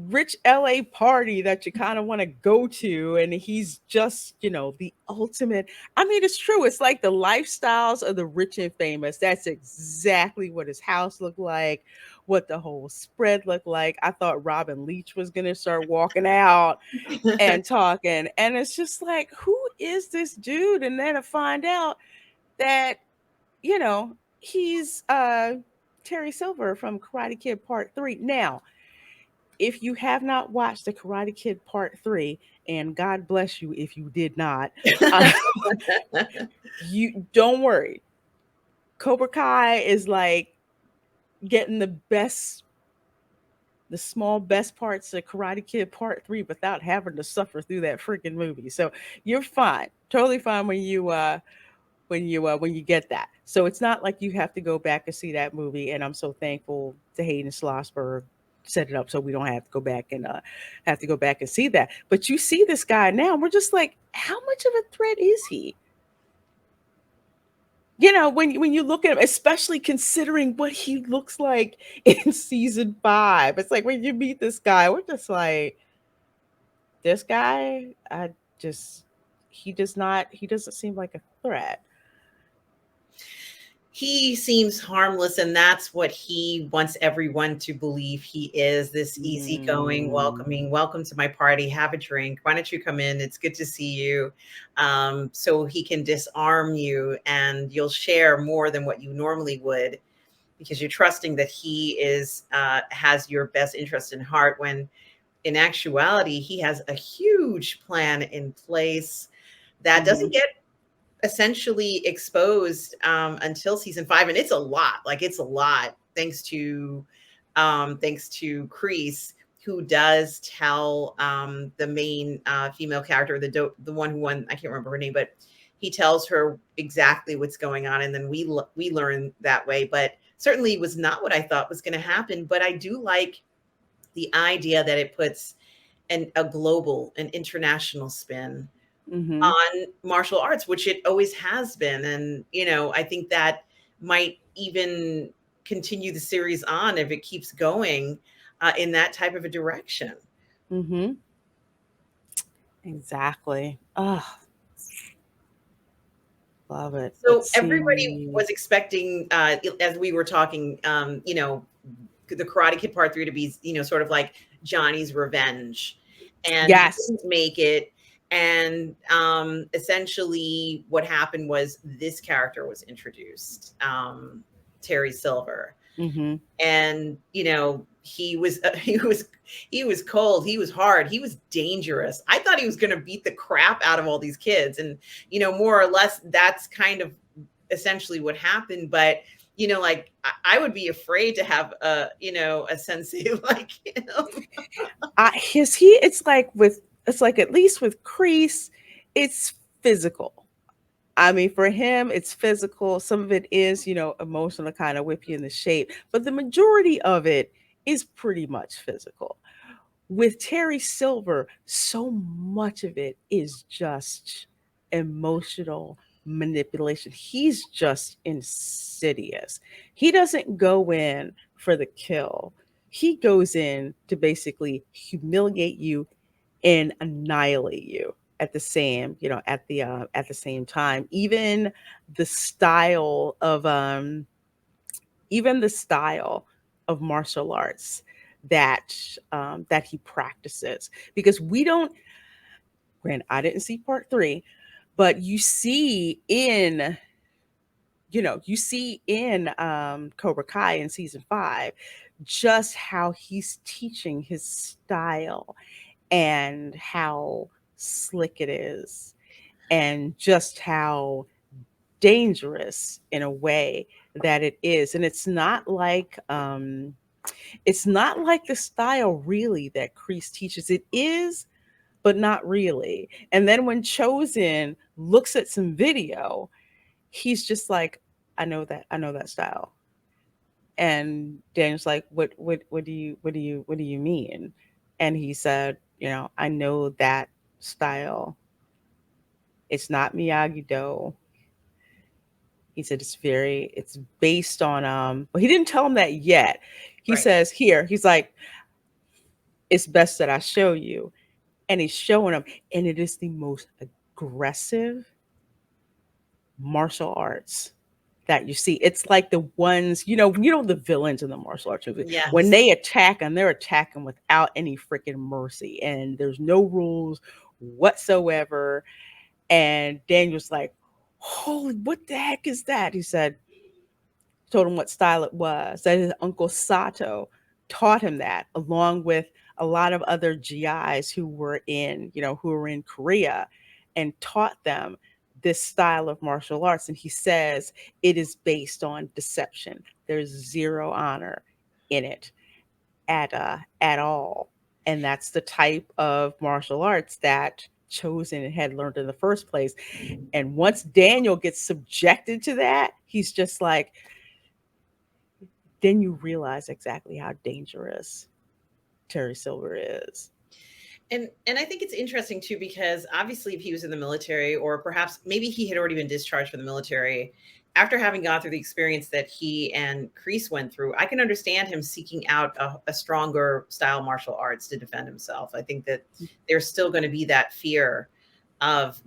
rich LA party that you kind of want to go to. And he's just, the ultimate. I mean, it's true. It's like the lifestyles of the rich and famous. That's exactly what his house looked like, what the whole spread looked like. I thought Robin Leach was going to start walking out and talking. And it's just like, who is this dude? And then to find out that, he's Terry Silver from Karate Kid Part 3. Now, if you have not watched the Karate Kid Part 3, and God bless you if you did not, you don't worry. Cobra Kai is like getting the small best parts of Karate Kid Part 3 without having to suffer through that freaking movie. So you're fine, totally fine when you get that. So it's not like you have to go back and see that movie. And I'm so thankful to Hayden Schlossberg set it up so we don't have to go back and see that. But you see this guy now, and we're just like, how much of a threat is he? When you look at him, especially considering what he looks like in season 5, it's like when you meet this guy, we're just like, this guy, he doesn't seem like a threat. He seems harmless, and that's what he wants everyone to believe he is, this easygoing, welcoming, welcome to my party, have a drink, why don't you come in, it's good to see you. So he can disarm you, and you'll share more than what you normally would, because you're trusting that he is has your best interest in heart, when in actuality, he has a huge plan in place that doesn't get essentially exposed until season 5, and it's a lot. Thanks to Kreese, who does tell the main female character, the one who won, I can't remember her name, but he tells her exactly what's going on, and then we learn that way. But certainly was not what I thought was going to happen. But I do like the idea that it puts an international spin on martial arts, which it always has been. And, I think that might even continue the series on if it keeps going in that type of a direction. Exactly. Oh, love it. So everybody was expecting, as we were talking, the Karate Kid Part 3 to be, sort of like Johnny's revenge, and yes, he didn't make it. And essentially what happened was this character was introduced, Terry Silver. And, he was cold. He was hard. He was dangerous. I thought he was going to beat the crap out of all these kids. And, more or less, that's kind of essentially what happened. But, I would be afraid to have a sensei like him. It's like with it's like, at least with Kreese, it's physical. I mean, for him, it's physical. Some of it is, emotional, kind of whip you in the shape, but the majority of it is pretty much physical. With Terry Silver, so much of it is just emotional manipulation. He's just insidious. He doesn't go in for the kill. He goes in to basically humiliate you and annihilate you at the same, at the same time. The style of um even the style of martial arts that he practices, because we don't, granted, I didn't see part 3, but you see in Cobra Kai in season 5 just how he's teaching his style and how slick it is, and just how dangerous in a way that it is. And it's not like the style really that Kreese teaches. It is, but not really. And then when Chosen looks at some video, he's just like, I know that style. And Daniel's like, what do you mean? And he said, I know that style. It's not Miyagi-Do. He said it's based on but he didn't tell him that yet. He says here, he's like, it's best that I show you. And he's showing him, and it is the most aggressive martial arts that you see. It's like the ones, the villains in the martial arts movie. Yes. When they attack, and they're attacking without any freaking mercy, and there's no rules whatsoever. And Daniel's like, holy, what the heck is that? He said, told him what style it was, that his uncle Sato taught him that, along with a lot of other GIs who were in Korea, and taught them this style of martial arts. And he says it is based on deception. There's zero honor in it at all. And that's the type of martial arts that Chosen had learned in the first place. And once Daniel gets subjected to that, he's just like, then you realize exactly how dangerous Terry Silver is. And I think it's interesting too, because obviously if he was in the military, or perhaps maybe he had already been discharged from the military, after having gone through the experience that he and Kreese went through, I can understand him seeking out a stronger style martial arts to defend himself. I think that there's still going to be that fear of,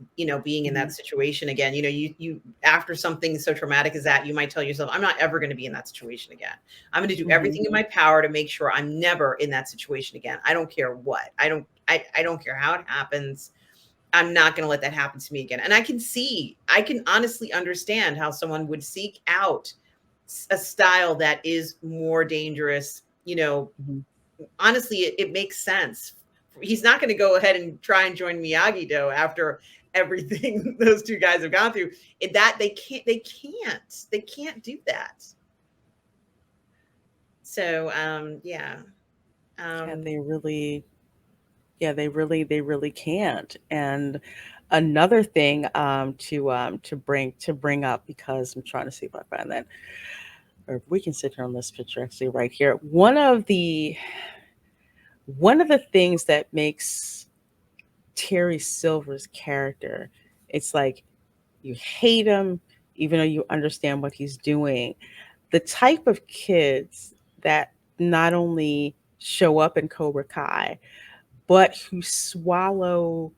being in that situation again. You after something so traumatic as that, you might tell yourself, I'm not ever going to be in that situation again. I'm going to do everything in my power to make sure I'm never in that situation again. I don't care what. I don't care how it happens. I'm not going to let that happen to me again. And I can honestly understand how someone would seek out a style that is more dangerous. Honestly, it makes sense. He's not going to go ahead and try and join Miyagi-Do after everything those two guys have gone through. They can't do that. So, they really can't. And another thing to bring up, because I'm trying to see if I find that, or we can sit here on this picture actually right here. One of the things that makes Terry Silver's character, it's like you hate him even though you understand what he's doing. The type of kids that not only show up in Cobra Kai, but who swallow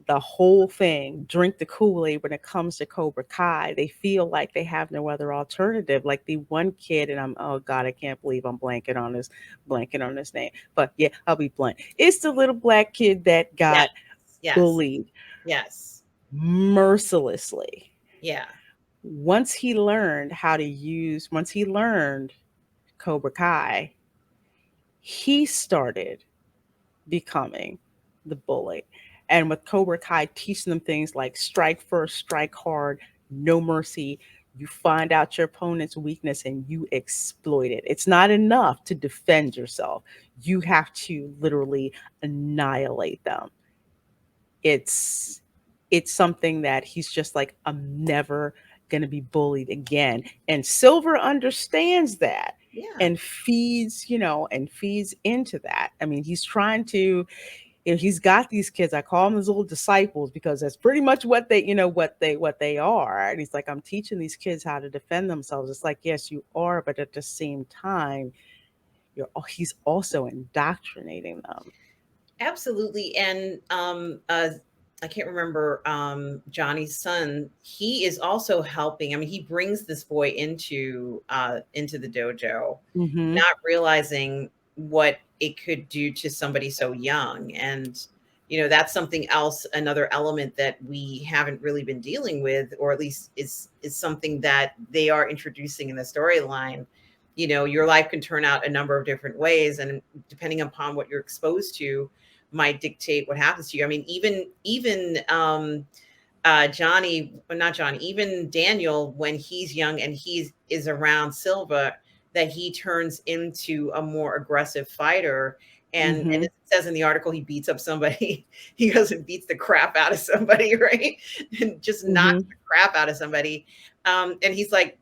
the whole thing, drink the Kool-Aid when it comes to Cobra Kai. They feel like they have no other alternative. Like the one kid, and oh God, I can't believe I'm blanking on his name. But yeah, I'll be blunt. It's the little black kid that got bullied. Yes. Mercilessly. Yeah. Once he learned Cobra Kai, he started becoming the bully. And with Cobra Kai, teaching them things like strike first, strike hard, no mercy. You find out your opponent's weakness and you exploit it. It's not enough to defend yourself. You have to literally annihilate them. it's something that he's just like, I'm never going to be bullied again. And Silver understands that and feeds into that. I mean, he's trying to, he's got these kids. I call them his little disciples because that's pretty much what they, what they are. And he's like, I'm teaching these kids how to defend themselves. It's like, yes, you are, but at the same time, he's also indoctrinating them. Absolutely. And I can't remember Johnny's son. He is also helping. I mean, he brings this boy into the dojo, not realizing what it could do to somebody so young. And that's something else, another element that we haven't really been dealing with, or at least is something that they are introducing in the storyline. Your life can turn out a number of different ways, and depending upon what you're exposed to might dictate what happens to you. I mean, even even Daniel, when he's young and he is around Silva, that he turns into a more aggressive fighter. And it says in the article, he beats up somebody. He goes and beats the crap out of somebody, right? And just knocks the crap out of somebody. And he's like,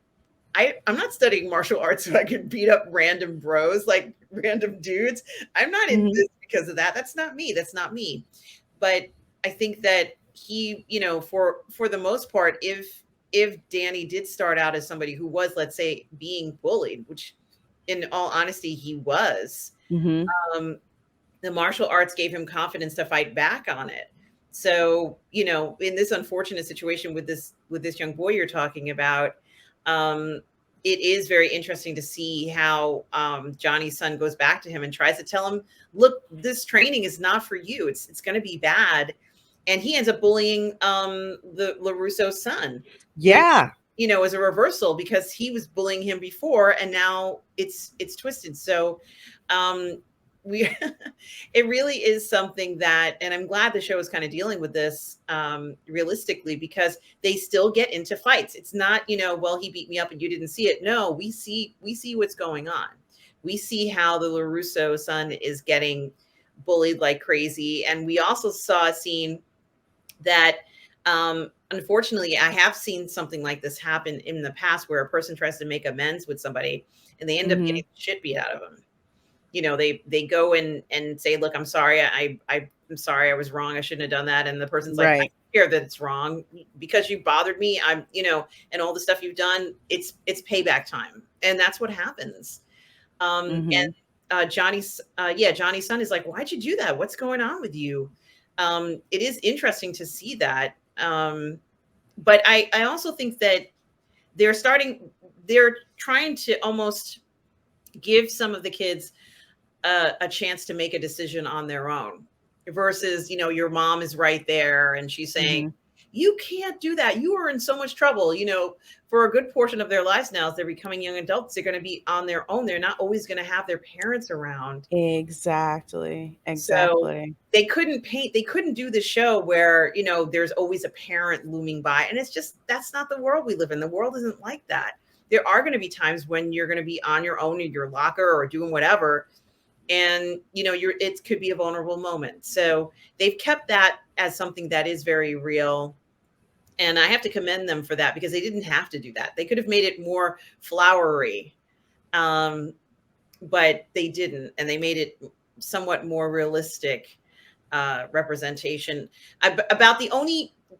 I'm not studying martial arts so I can beat up random bros, like random dudes. I'm not in this because of that. That's not me. That's not me. But I think that he, for the most part, if Danny did start out as somebody who was, let's say, being bullied, which in all honesty, he was, the martial arts gave him confidence to fight back on it. So, in this unfortunate situation with this young boy you're talking about, it is very interesting to see how Johnny's son goes back to him and tries to tell him, look, this training is not for you. It's going to be bad. And he ends up bullying the LaRusso's son. Yeah. Which, as a reversal, because he was bullying him before and now it's twisted. So it really is something that, and I'm glad the show is kind of dealing with this realistically, because they still get into fights. It's not, well, he beat me up and you didn't see it. No, we see what's going on. We see how the LaRusso son is getting bullied like crazy. And we also saw a scene that, unfortunately, I have seen something like this happen in the past, where a person tries to make amends with somebody and they end up getting the shit beat out of them. They go and say, look, I'm sorry. I'm sorry. I was wrong. I shouldn't have done that. And the person's like, I hear that it's wrong because you bothered me. I'm, and all the stuff you've done, it's payback time. And that's what happens. And Johnny's son is like, why'd you do that? What's going on with you? It is interesting to see that. But I also think that they're trying to almost give some of the kids a chance to make a decision on their own, versus, your mom is right there and she's saying, you can't do that. You are in so much trouble. For a good portion of their lives now, as they're becoming young adults, they're going to be on their own. They're not always going to have their parents around. Exactly. So they couldn't do the show where, there's always a parent looming by. And it's just, that's not the world we live in. The world isn't like that. There are going to be times when you're going to be on your own in your locker or doing whatever. And, it could be a vulnerable moment. So they've kept that as something that is very real. And I have to commend them for that, because they didn't have to do that. They could have made it more flowery, but they didn't. And they made it somewhat more realistic representation.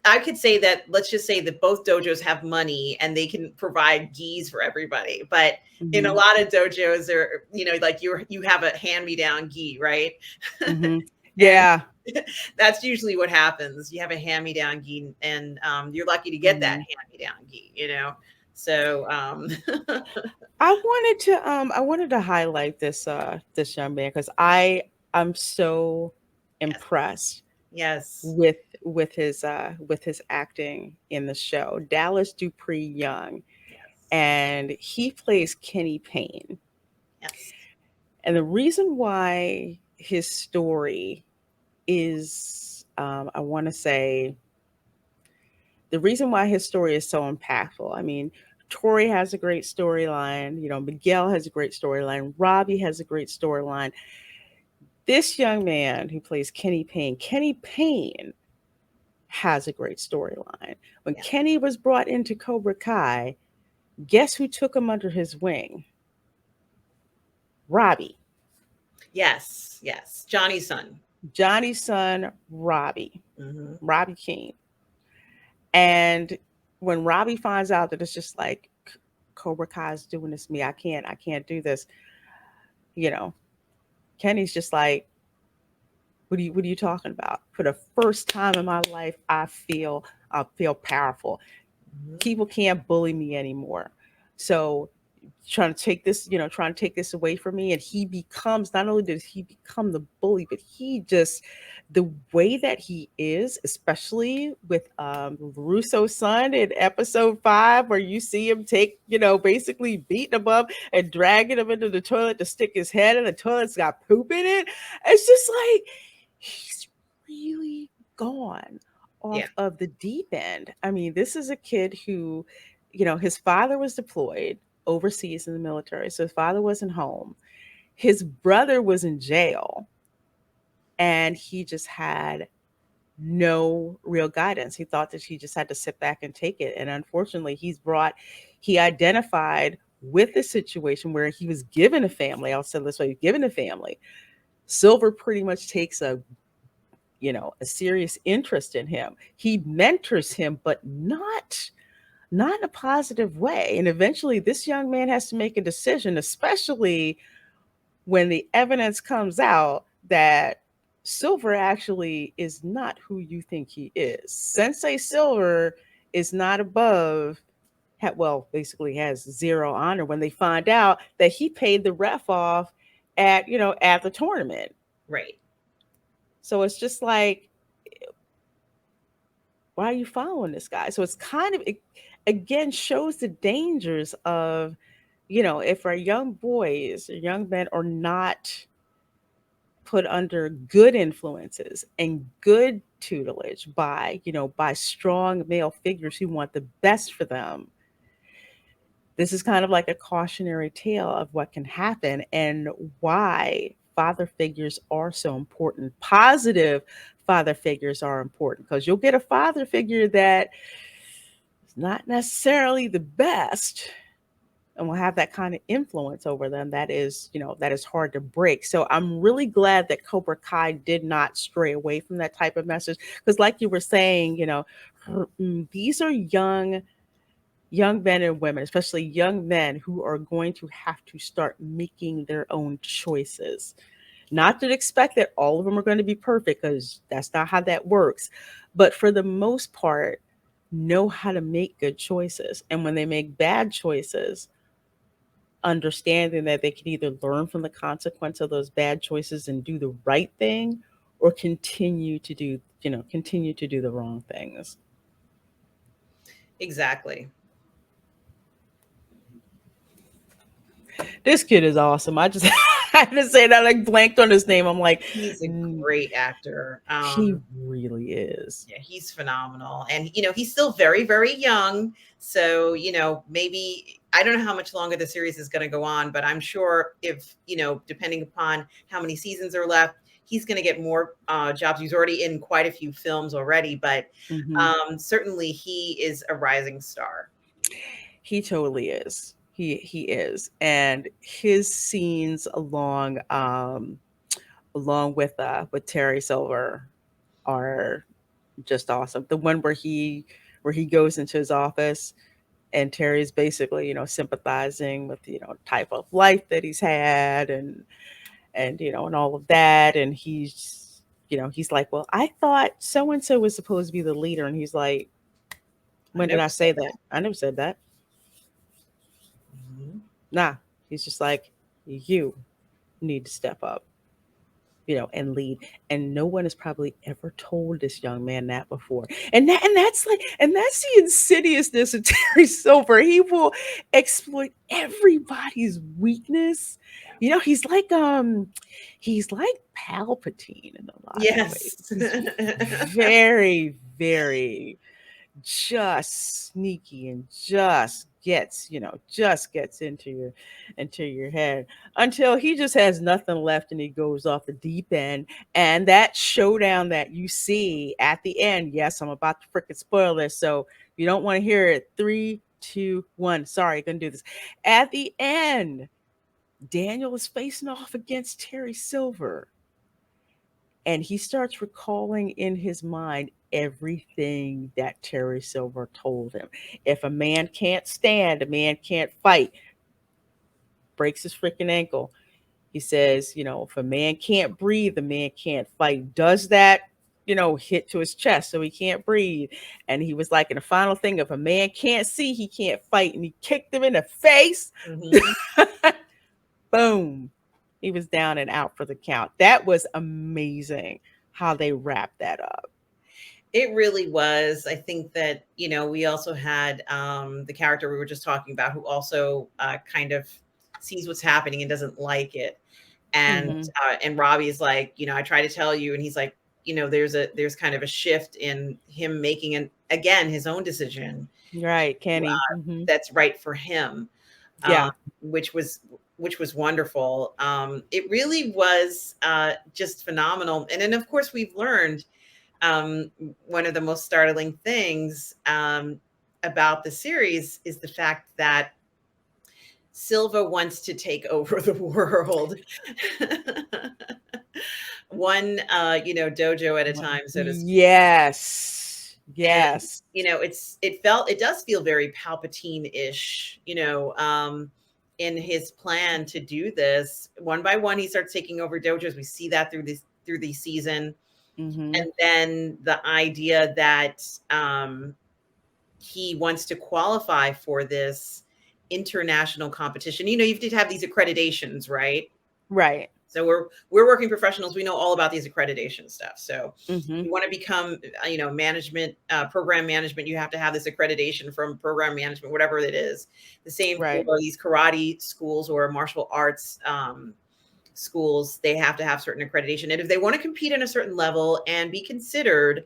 I could say that, let's just say that both dojos have money and they can provide gis for everybody. But in a lot of dojos, are, like you have a hand-me-down gi, right? Yeah. That's usually what happens. You have a hand-me-down gi, and you're lucky to get that hand-me-down gi, So I wanted to highlight this young man, because I'm so impressed. Yes. With his acting in the show. Dallas Dupree Young. Yes. And he plays Kenny Payne. Yes. And the reason why his story is, I want to say, the reason why his story is so impactful. I mean, Tori has a great storyline. Miguel has a great storyline. Robbie has a great storyline. This young man who plays Kenny Payne has a great storyline. When Kenny was brought into Cobra Kai, guess who took him under his wing? Robbie. Yes. Johnny's son. Robbie. Robbie King. And when Robbie finds out that it's just like Cobra Kai is doing this to me, I can't do this. Kenny's just like, what are you talking about? For the first time in my life, I feel powerful. People can't bully me anymore. So trying to take this away from me. And he becomes, not only does he become the bully, but the way that he is, especially with Russo's son in episode 5, where you see him basically beating him up and dragging him into the toilet to stick his head in the toilet's got poop in it. It's just like, he's really gone off of the deep end. I mean, this is a kid who, his father was deployed overseas in the military. So his father wasn't home. His brother was in jail. And he just had no real guidance. He thought that he just had to sit back and take it. And unfortunately, he identified with the situation where he was given a family. I'll say this way, given a family. Silver pretty much takes a serious interest in him. He mentors him, but not in a positive way. And eventually this young man has to make a decision, especially when the evidence comes out that Silver actually is not who you think he is. Sensei Silver is not above, basically has zero honor when they find out that he paid the ref off at the tournament. Right. So it's just like, why are you following this guy? So it's kind of, again, shows the dangers of, if our young boys or young men are not put under good influences and good tutelage by strong male figures who want the best for them. This is kind of like a cautionary tale of what can happen and why father figures are so important. Positive father figures are important, because you'll get a father figure that is not necessarily the best and will have that kind of influence over them that is hard to break. So I'm really glad that Cobra Kai did not stray away from that type of message, because like you were saying, these are young men and women, especially young men, who are going to have to start making their own choices. Not to expect that all of them are going to be perfect, because that's not how that works. But for the most part, know how to make good choices. And when they make bad choices, understanding that they can either learn from the consequence of those bad choices and do the right thing, or continue to do the wrong things. Exactly. This kid is awesome. I just had to say that, I blanked on his name. I'm like, he's a great actor. He really is. Yeah, he's phenomenal. And, he's still very, very young. So, maybe, I don't know how much longer the series is going to go on, but I'm sure if, depending upon how many seasons are left, he's going to get more jobs. He's already in quite a few films already, but certainly he is a rising star. He totally is. He is. And his scenes along with Terry Silver are just awesome. The one where he goes into his office and Terry's basically, sympathizing with, type of life that he's had and all of that. And he's like, well, I thought so-and-so was supposed to be the leader. And he's like, when did I say that? I never said that. Nah, he's just like, you need to step up, and lead. And no one has probably ever told this young man that before. And that's the insidiousness of Terry Silver. He will exploit everybody's weakness. He's like Palpatine in a lot of ways. He's very, very just sneaky and just gets, just gets into your head until he just has nothing left and he goes off the deep end. And that showdown that you see at the end, yes, I'm about to freaking spoil this, so if you don't want to hear it, 3, 2, 1. Sorry, gonna do this. At the end, Daniel is facing off against Terry Silver. And he starts recalling in his mind everything that Terry Silver told him. If a man can't stand, a man can't fight, breaks his freaking ankle. He says, if a man can't breathe, a man can't fight. Does that, hit to his chest so he can't breathe. And he was like, in the final thing, if a man can't see, he can't fight. And he kicked him in the face. Mm-hmm. Boom. He was down and out for the count. That was amazing how they wrapped that up. It really was. I think that, we also had the character we were just talking about who also kind of sees what's happening and doesn't like it. And and Robbie is like, I try to tell you. And he's like, there's kind of a shift in him making his own decision. Right, Kenny. That's right for him. Yeah. Which was wonderful. It really was just phenomenal. And then, of course, we've learned one of the most startling things about the series is the fact that Silva wants to take over the world. One, dojo at a time, so to speak. Yes. Yes. And, it does feel very Palpatine-ish, in his plan to do this. One by one, he starts taking over dojos. We see that through the season. Mm-hmm. And then the idea that he wants to qualify for this international competition. You have to have these accreditations, right? Right. So we're working professionals. We know all about these accreditation stuff. So you want to become, management, program management, you have to have this accreditation from program management, whatever it is. The same for these karate schools or martial arts schools. They have to have certain accreditation. And if they want to compete in a certain level and be considered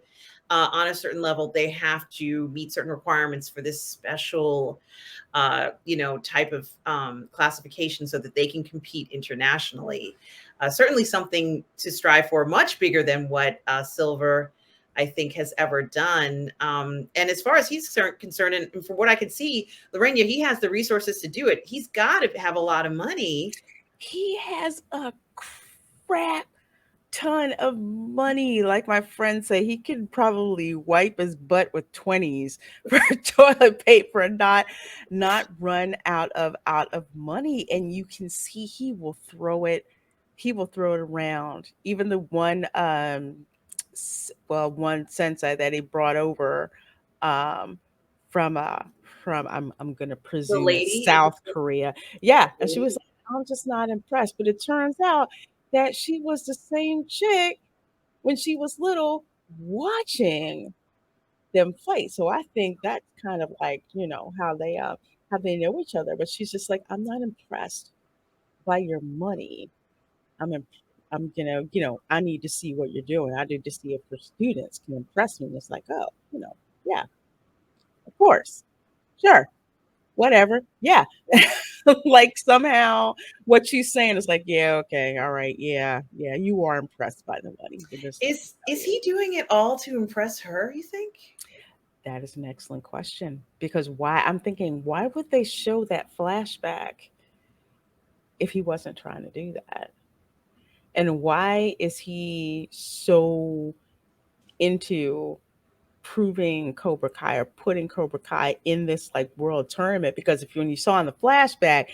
on a certain level, they have to meet certain requirements for this special type of classification so that they can compete internationally. Certainly something to strive for, much bigger than what Silver, I think, has ever done. And as far as he's concerned, and from what I can see, Reina, he has the resources to do it. He's got to have a lot of money. He has a crap ton of money. Like my friends say, he could probably wipe his butt with 20s for toilet paper and not run out of money. And you can see he will throw it around. Even the one one sensei that he brought over from I'm gonna presume South Korea. Yeah. And she was like, I'm just not impressed. But it turns out that she was the same chick when she was little watching them fight. So I think that's kind of like, how they know each other. But she's just like, I'm not impressed by your money. I'm I need to see what you're doing. I need to see if your students can impress me. And it's like, oh, yeah, of course. Sure. Whatever. Yeah. Like somehow what she's saying is like, yeah, okay, all right, yeah, you are impressed by the money. Is he doing it all to impress her, you think? That is an excellent question. Because I'm thinking, why would they show that flashback if he wasn't trying to do that? And why is he so into proving Cobra Kai or putting Cobra Kai in this like world tournament? Because when you saw in the flashback,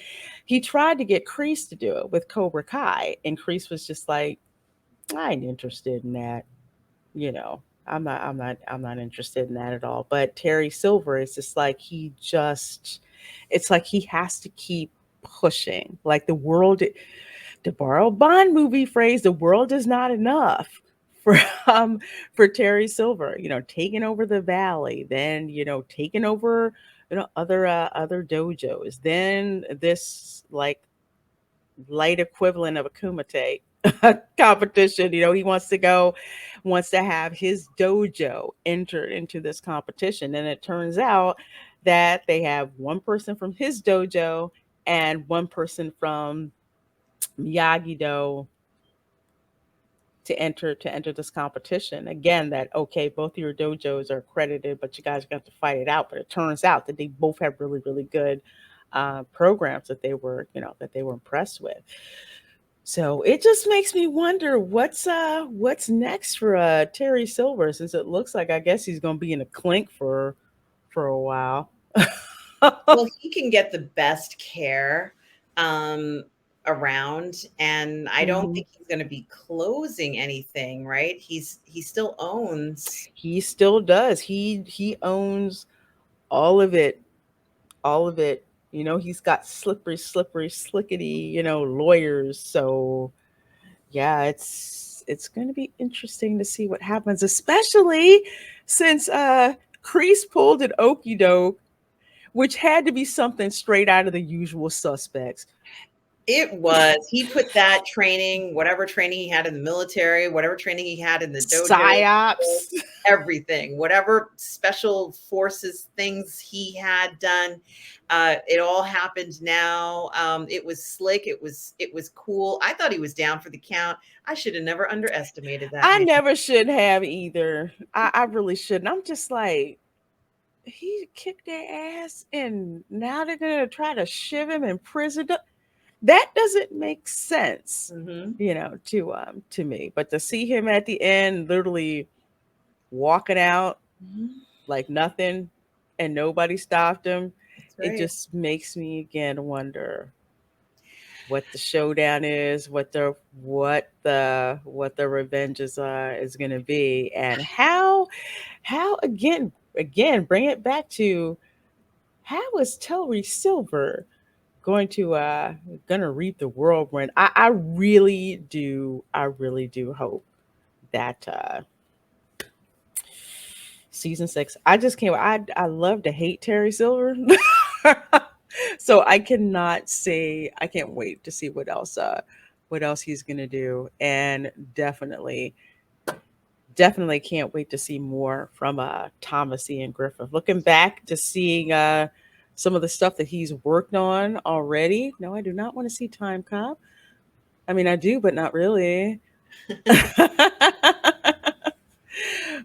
he tried to get Kreese to do it with Cobra Kai, and Kreese was just like, I ain't interested in that. I'm not interested in that at all. But Terry Silver is just like, it's like he has to keep pushing. Like the world, to borrow a Bond movie phrase, the world is not enough for Terry Silver, taking over the valley, then, taking over, other dojos, then this like light equivalent of a kumite competition. He wants to have his dojo entered into this competition. And it turns out that they have one person from his dojo and one person from Miyagi-Do to enter this competition. Again, that okay, both of your dojos are accredited, but you guys got to fight it out. But it turns out that they both have really, really good programs that they were, that they were impressed with. So it just makes me wonder what's next for Terry Silver, since it looks like I guess he's gonna be in a clink for a while. Well, he can get the best care around, and I don't Mhm. think he's going to be closing anything, right? He still owns. He still does. He owns all of it, all of it. He's got slippery, slippery, slickety, lawyers. So yeah, it's going to be interesting to see what happens, especially since Kreese pulled an okey doke, which had to be something straight out of The Usual Suspects. It was. He put that training, whatever training he had in the military, whatever training he had in the dojo, Psyops. everything, whatever special forces things he had done, it all happened now. It was slick. It was cool. I thought he was down for the count. I should have never underestimated that I man. never should have either. I really shouldn't. I'm just like, he kicked their ass and now they're going to try to shiv him in prison. That doesn't make sense, to me. But to see him at the end literally walking out like nothing and nobody stopped him, Right. it just makes me again wonder what the showdown is, what the revenge is going to be, and how again bring it back to how is Terry Silver going to reap the whirlwind. I really do hope that season 6. I just can't. I love to hate Terry Silver, so I cannot say. I can't wait to see what else he's gonna do, and definitely can't wait to see more from Thomas Ian Griffith. Looking back to seeing some of the stuff that he's worked on already. No, I do not want to see Time Cop. I mean, I do, but not really.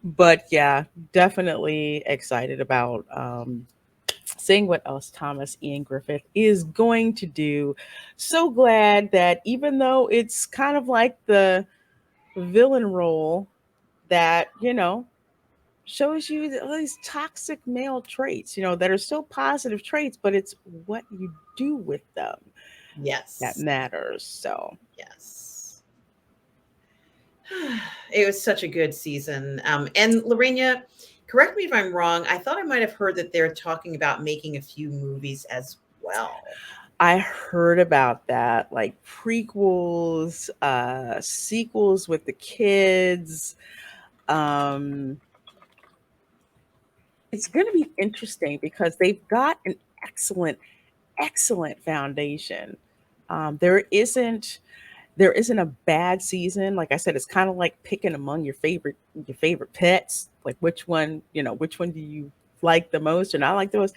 But yeah, definitely excited about seeing what else Thomas Ian Griffith is going to do. So glad that even though it's kind of like the villain role that, shows you all these toxic male traits, that are still positive traits, but it's what you do with them that matters. So yes. It was such a good season. And Lorena, correct me if I'm wrong. I thought I might have heard that they're talking about making a few movies as well. I heard about that, like prequels, sequels with the kids. It's going to be interesting because they've got an excellent foundation. There isn't a bad season. Like I said, it's kind of like picking among your favorite pets. Like which one do you like the most? And I like the most.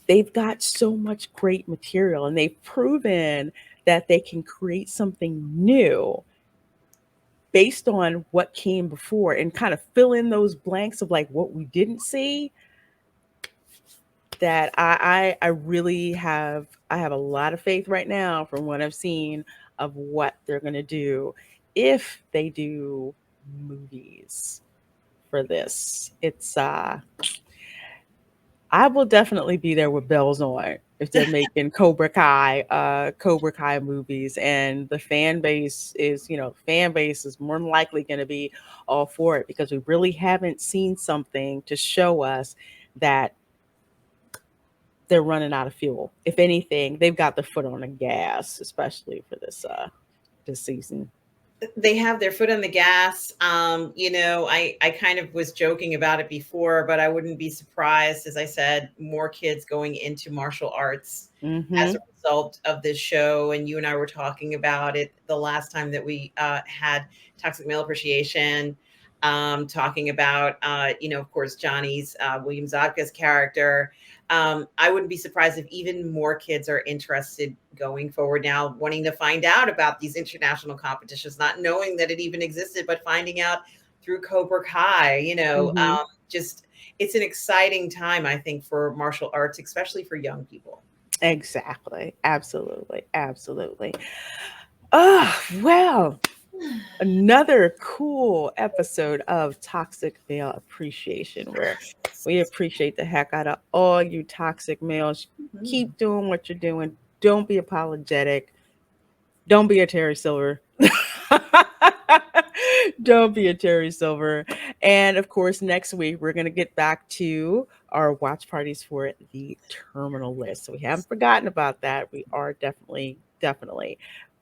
They've got so much great material, and they've proven that they can create something new based on what came before and kind of fill in those blanks of like what we didn't see. That I really have a lot of faith right now from what I've seen of what they're going to do if they do movies for this. It's I will definitely be there with bells on if they're making Cobra Kai movies, and the fan base is more than likely going to be all for it because we really haven't seen something to show us that they're running out of fuel. If anything, they've got their foot on the gas, especially for this season. They have their foot on the gas. I kind of was joking about it before, but I wouldn't be surprised, as I said, more kids going into martial arts as a result of this show. And you and I were talking about it the last time that we had Toxic Male Appreciation. talking about, of course, Johnny's William Zabka's character. I wouldn't be surprised if even more kids are interested going forward now, wanting to find out about these international competitions, not knowing that it even existed, but finding out through Cobra Kai, just it's an exciting time, I think, for martial arts, especially for young people. Exactly. Absolutely. Absolutely. Oh, well, another cool episode of Toxic Male Appreciation, where we appreciate the heck out of all you toxic males. Keep doing what you're doing. Don't be apologetic. Don't be a Terry Silver. Don't be a Terry Silver. And of course, next week, we're going to get back to our watch parties for the terminal list. So we haven't forgotten about that. We are definitely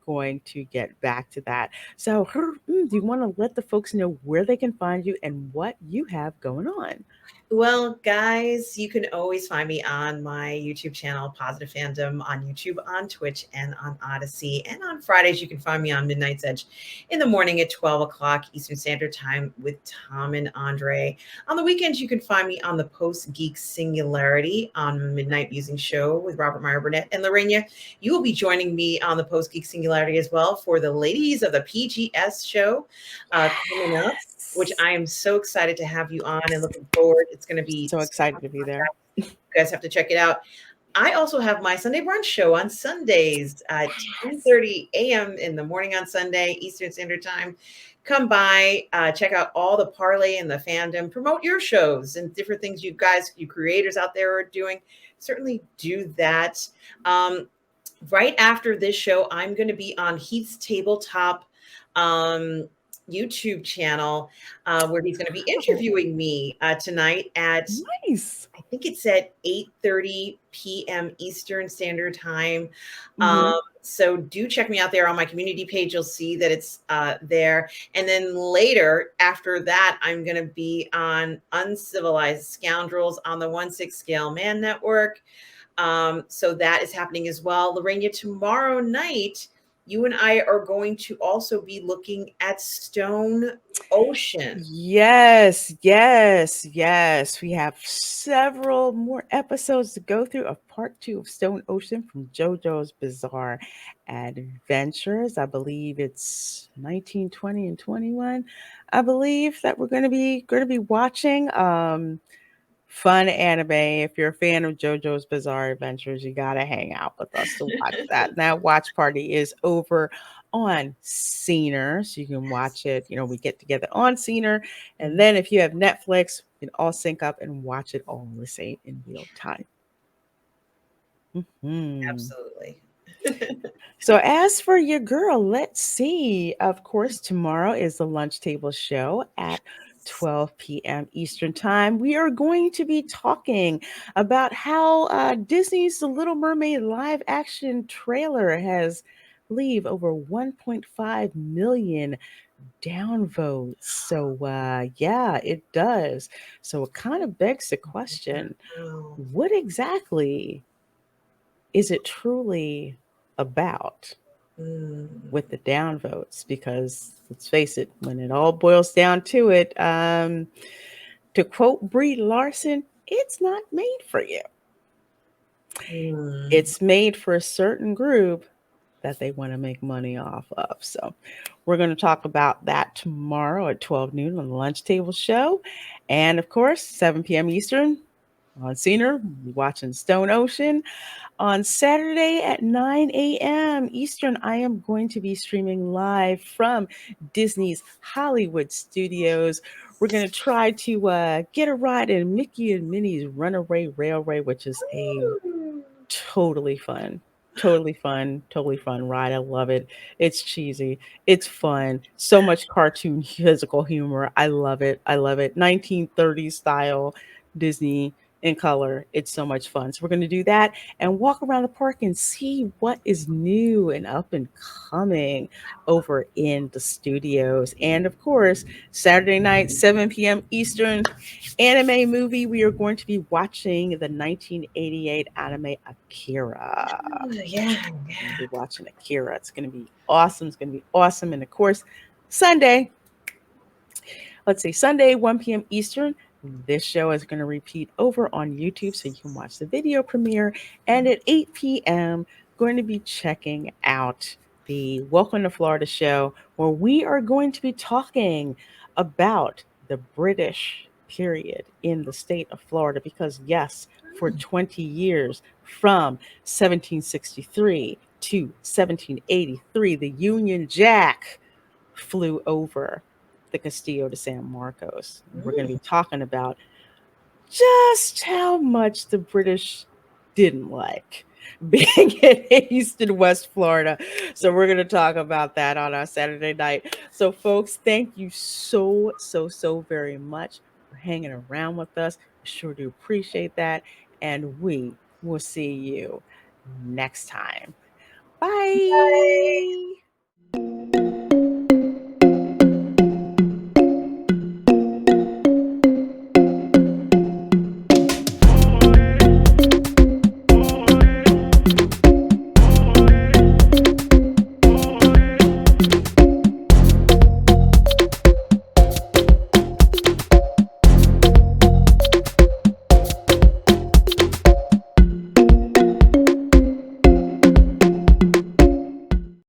going to get back to that. So, do you want to let the folks know where they can find you and what you have going on? Well, guys, you can always find me on my YouTube channel, Positive Fandom, on YouTube, on Twitch, and on Odyssey. And on Fridays, you can find me on Midnight's Edge in the morning at 12 o'clock Eastern Standard Time with Tom and Andre. On the weekends, you can find me on the Post Geek Singularity on Midnight Musing Show with Robert Meyer Burnett and Reina. You will be joining me on the Post Geek Singularity as well for the ladies of the PGS show coming up, which I am so excited to have you on and looking forward. It's going to be so excited to be there. You guys have to check it out. I also have my Sunday brunch show on Sundays at 10:30 a.m. in the morning on Sunday, Eastern Standard Time. Come by, check out all the parlay and the fandom, promote your shows and different things you creators out there are doing. Certainly do that. Right after this show, I'm going to be on Heath's Tabletop YouTube channel where he's going to be interviewing me tonight at I think it's at 8:30 p.m. Eastern Standard Time. So do check me out there on my community page. You'll see that it's there. And then later after that, I'm going to be on Uncivilized Scoundrels on the 1/6 Scale Man Network. So that is happening as well. Reina, tomorrow night, you and I are going to also be looking at Stone Ocean. Yes. We have several more episodes to go through of part 2 of Stone Ocean from JoJo's Bizarre Adventures. I believe it's 19, 20, and 21. I believe that we're going to be watching. Fun anime. If you're a fan of JoJo's Bizarre Adventures, you gotta hang out with us to watch that. And that watch party is over on Scener, so you can watch it. We get together on Scener, and then if you have Netflix, you can all sync up and watch it all the same in real time. Absolutely. So as for your girl, let's see. Of course, tomorrow is the Lunch Table Show at 12 p.m. Eastern Time. We are going to be talking about how Disney's The Little Mermaid live action trailer has, I believe, over 1.5 million downvotes. So yeah, it does. So it kind of begs the question, what exactly is it truly about with the downvotes? Because let's face it, when it all boils down to it, to quote Brie Larson, it's not made for you. It's made for a certain group that they want to make money off of. So we're going to talk about that tomorrow at 12 noon on the Lunch Table Show. And of course, 7 p.m. Eastern on Scener, watching Stone Ocean. On Saturday at 9 a.m. Eastern, I am going to be streaming live from Disney's Hollywood Studios. We're going to try to get a ride in Mickey and Minnie's Runaway Railway, which is a totally fun ride. I love it. It's cheesy. It's fun. So much cartoon physical humor. I love it. 1930s style Disney in color. It's so much fun. So we're going to do that and walk around the park and see what is new and up and coming over in the studios. And of course, Saturday night, 7 p.m. Eastern, anime movie. We are going to be watching the 1988 anime Akira. Yeah. We'll be watching Akira. It's going to be awesome. And of course, Sunday, let's say Sunday, 1 p.m. Eastern. This show is going to repeat over on YouTube so you can watch the video premiere. And at 8 p.m., going to be checking out the Welcome to Florida show, where we are going to be talking about the British period in the state of Florida. Because yes, for 20 years, from 1763 to 1783, the Union Jack flew over the Castillo de San Marcos. We're going to be talking about just how much the British didn't like being in East and West Florida. So we're going to talk about that on our Saturday night. So folks, thank you so very much for hanging around with us. I sure do appreciate that. And we will see you next time. Bye.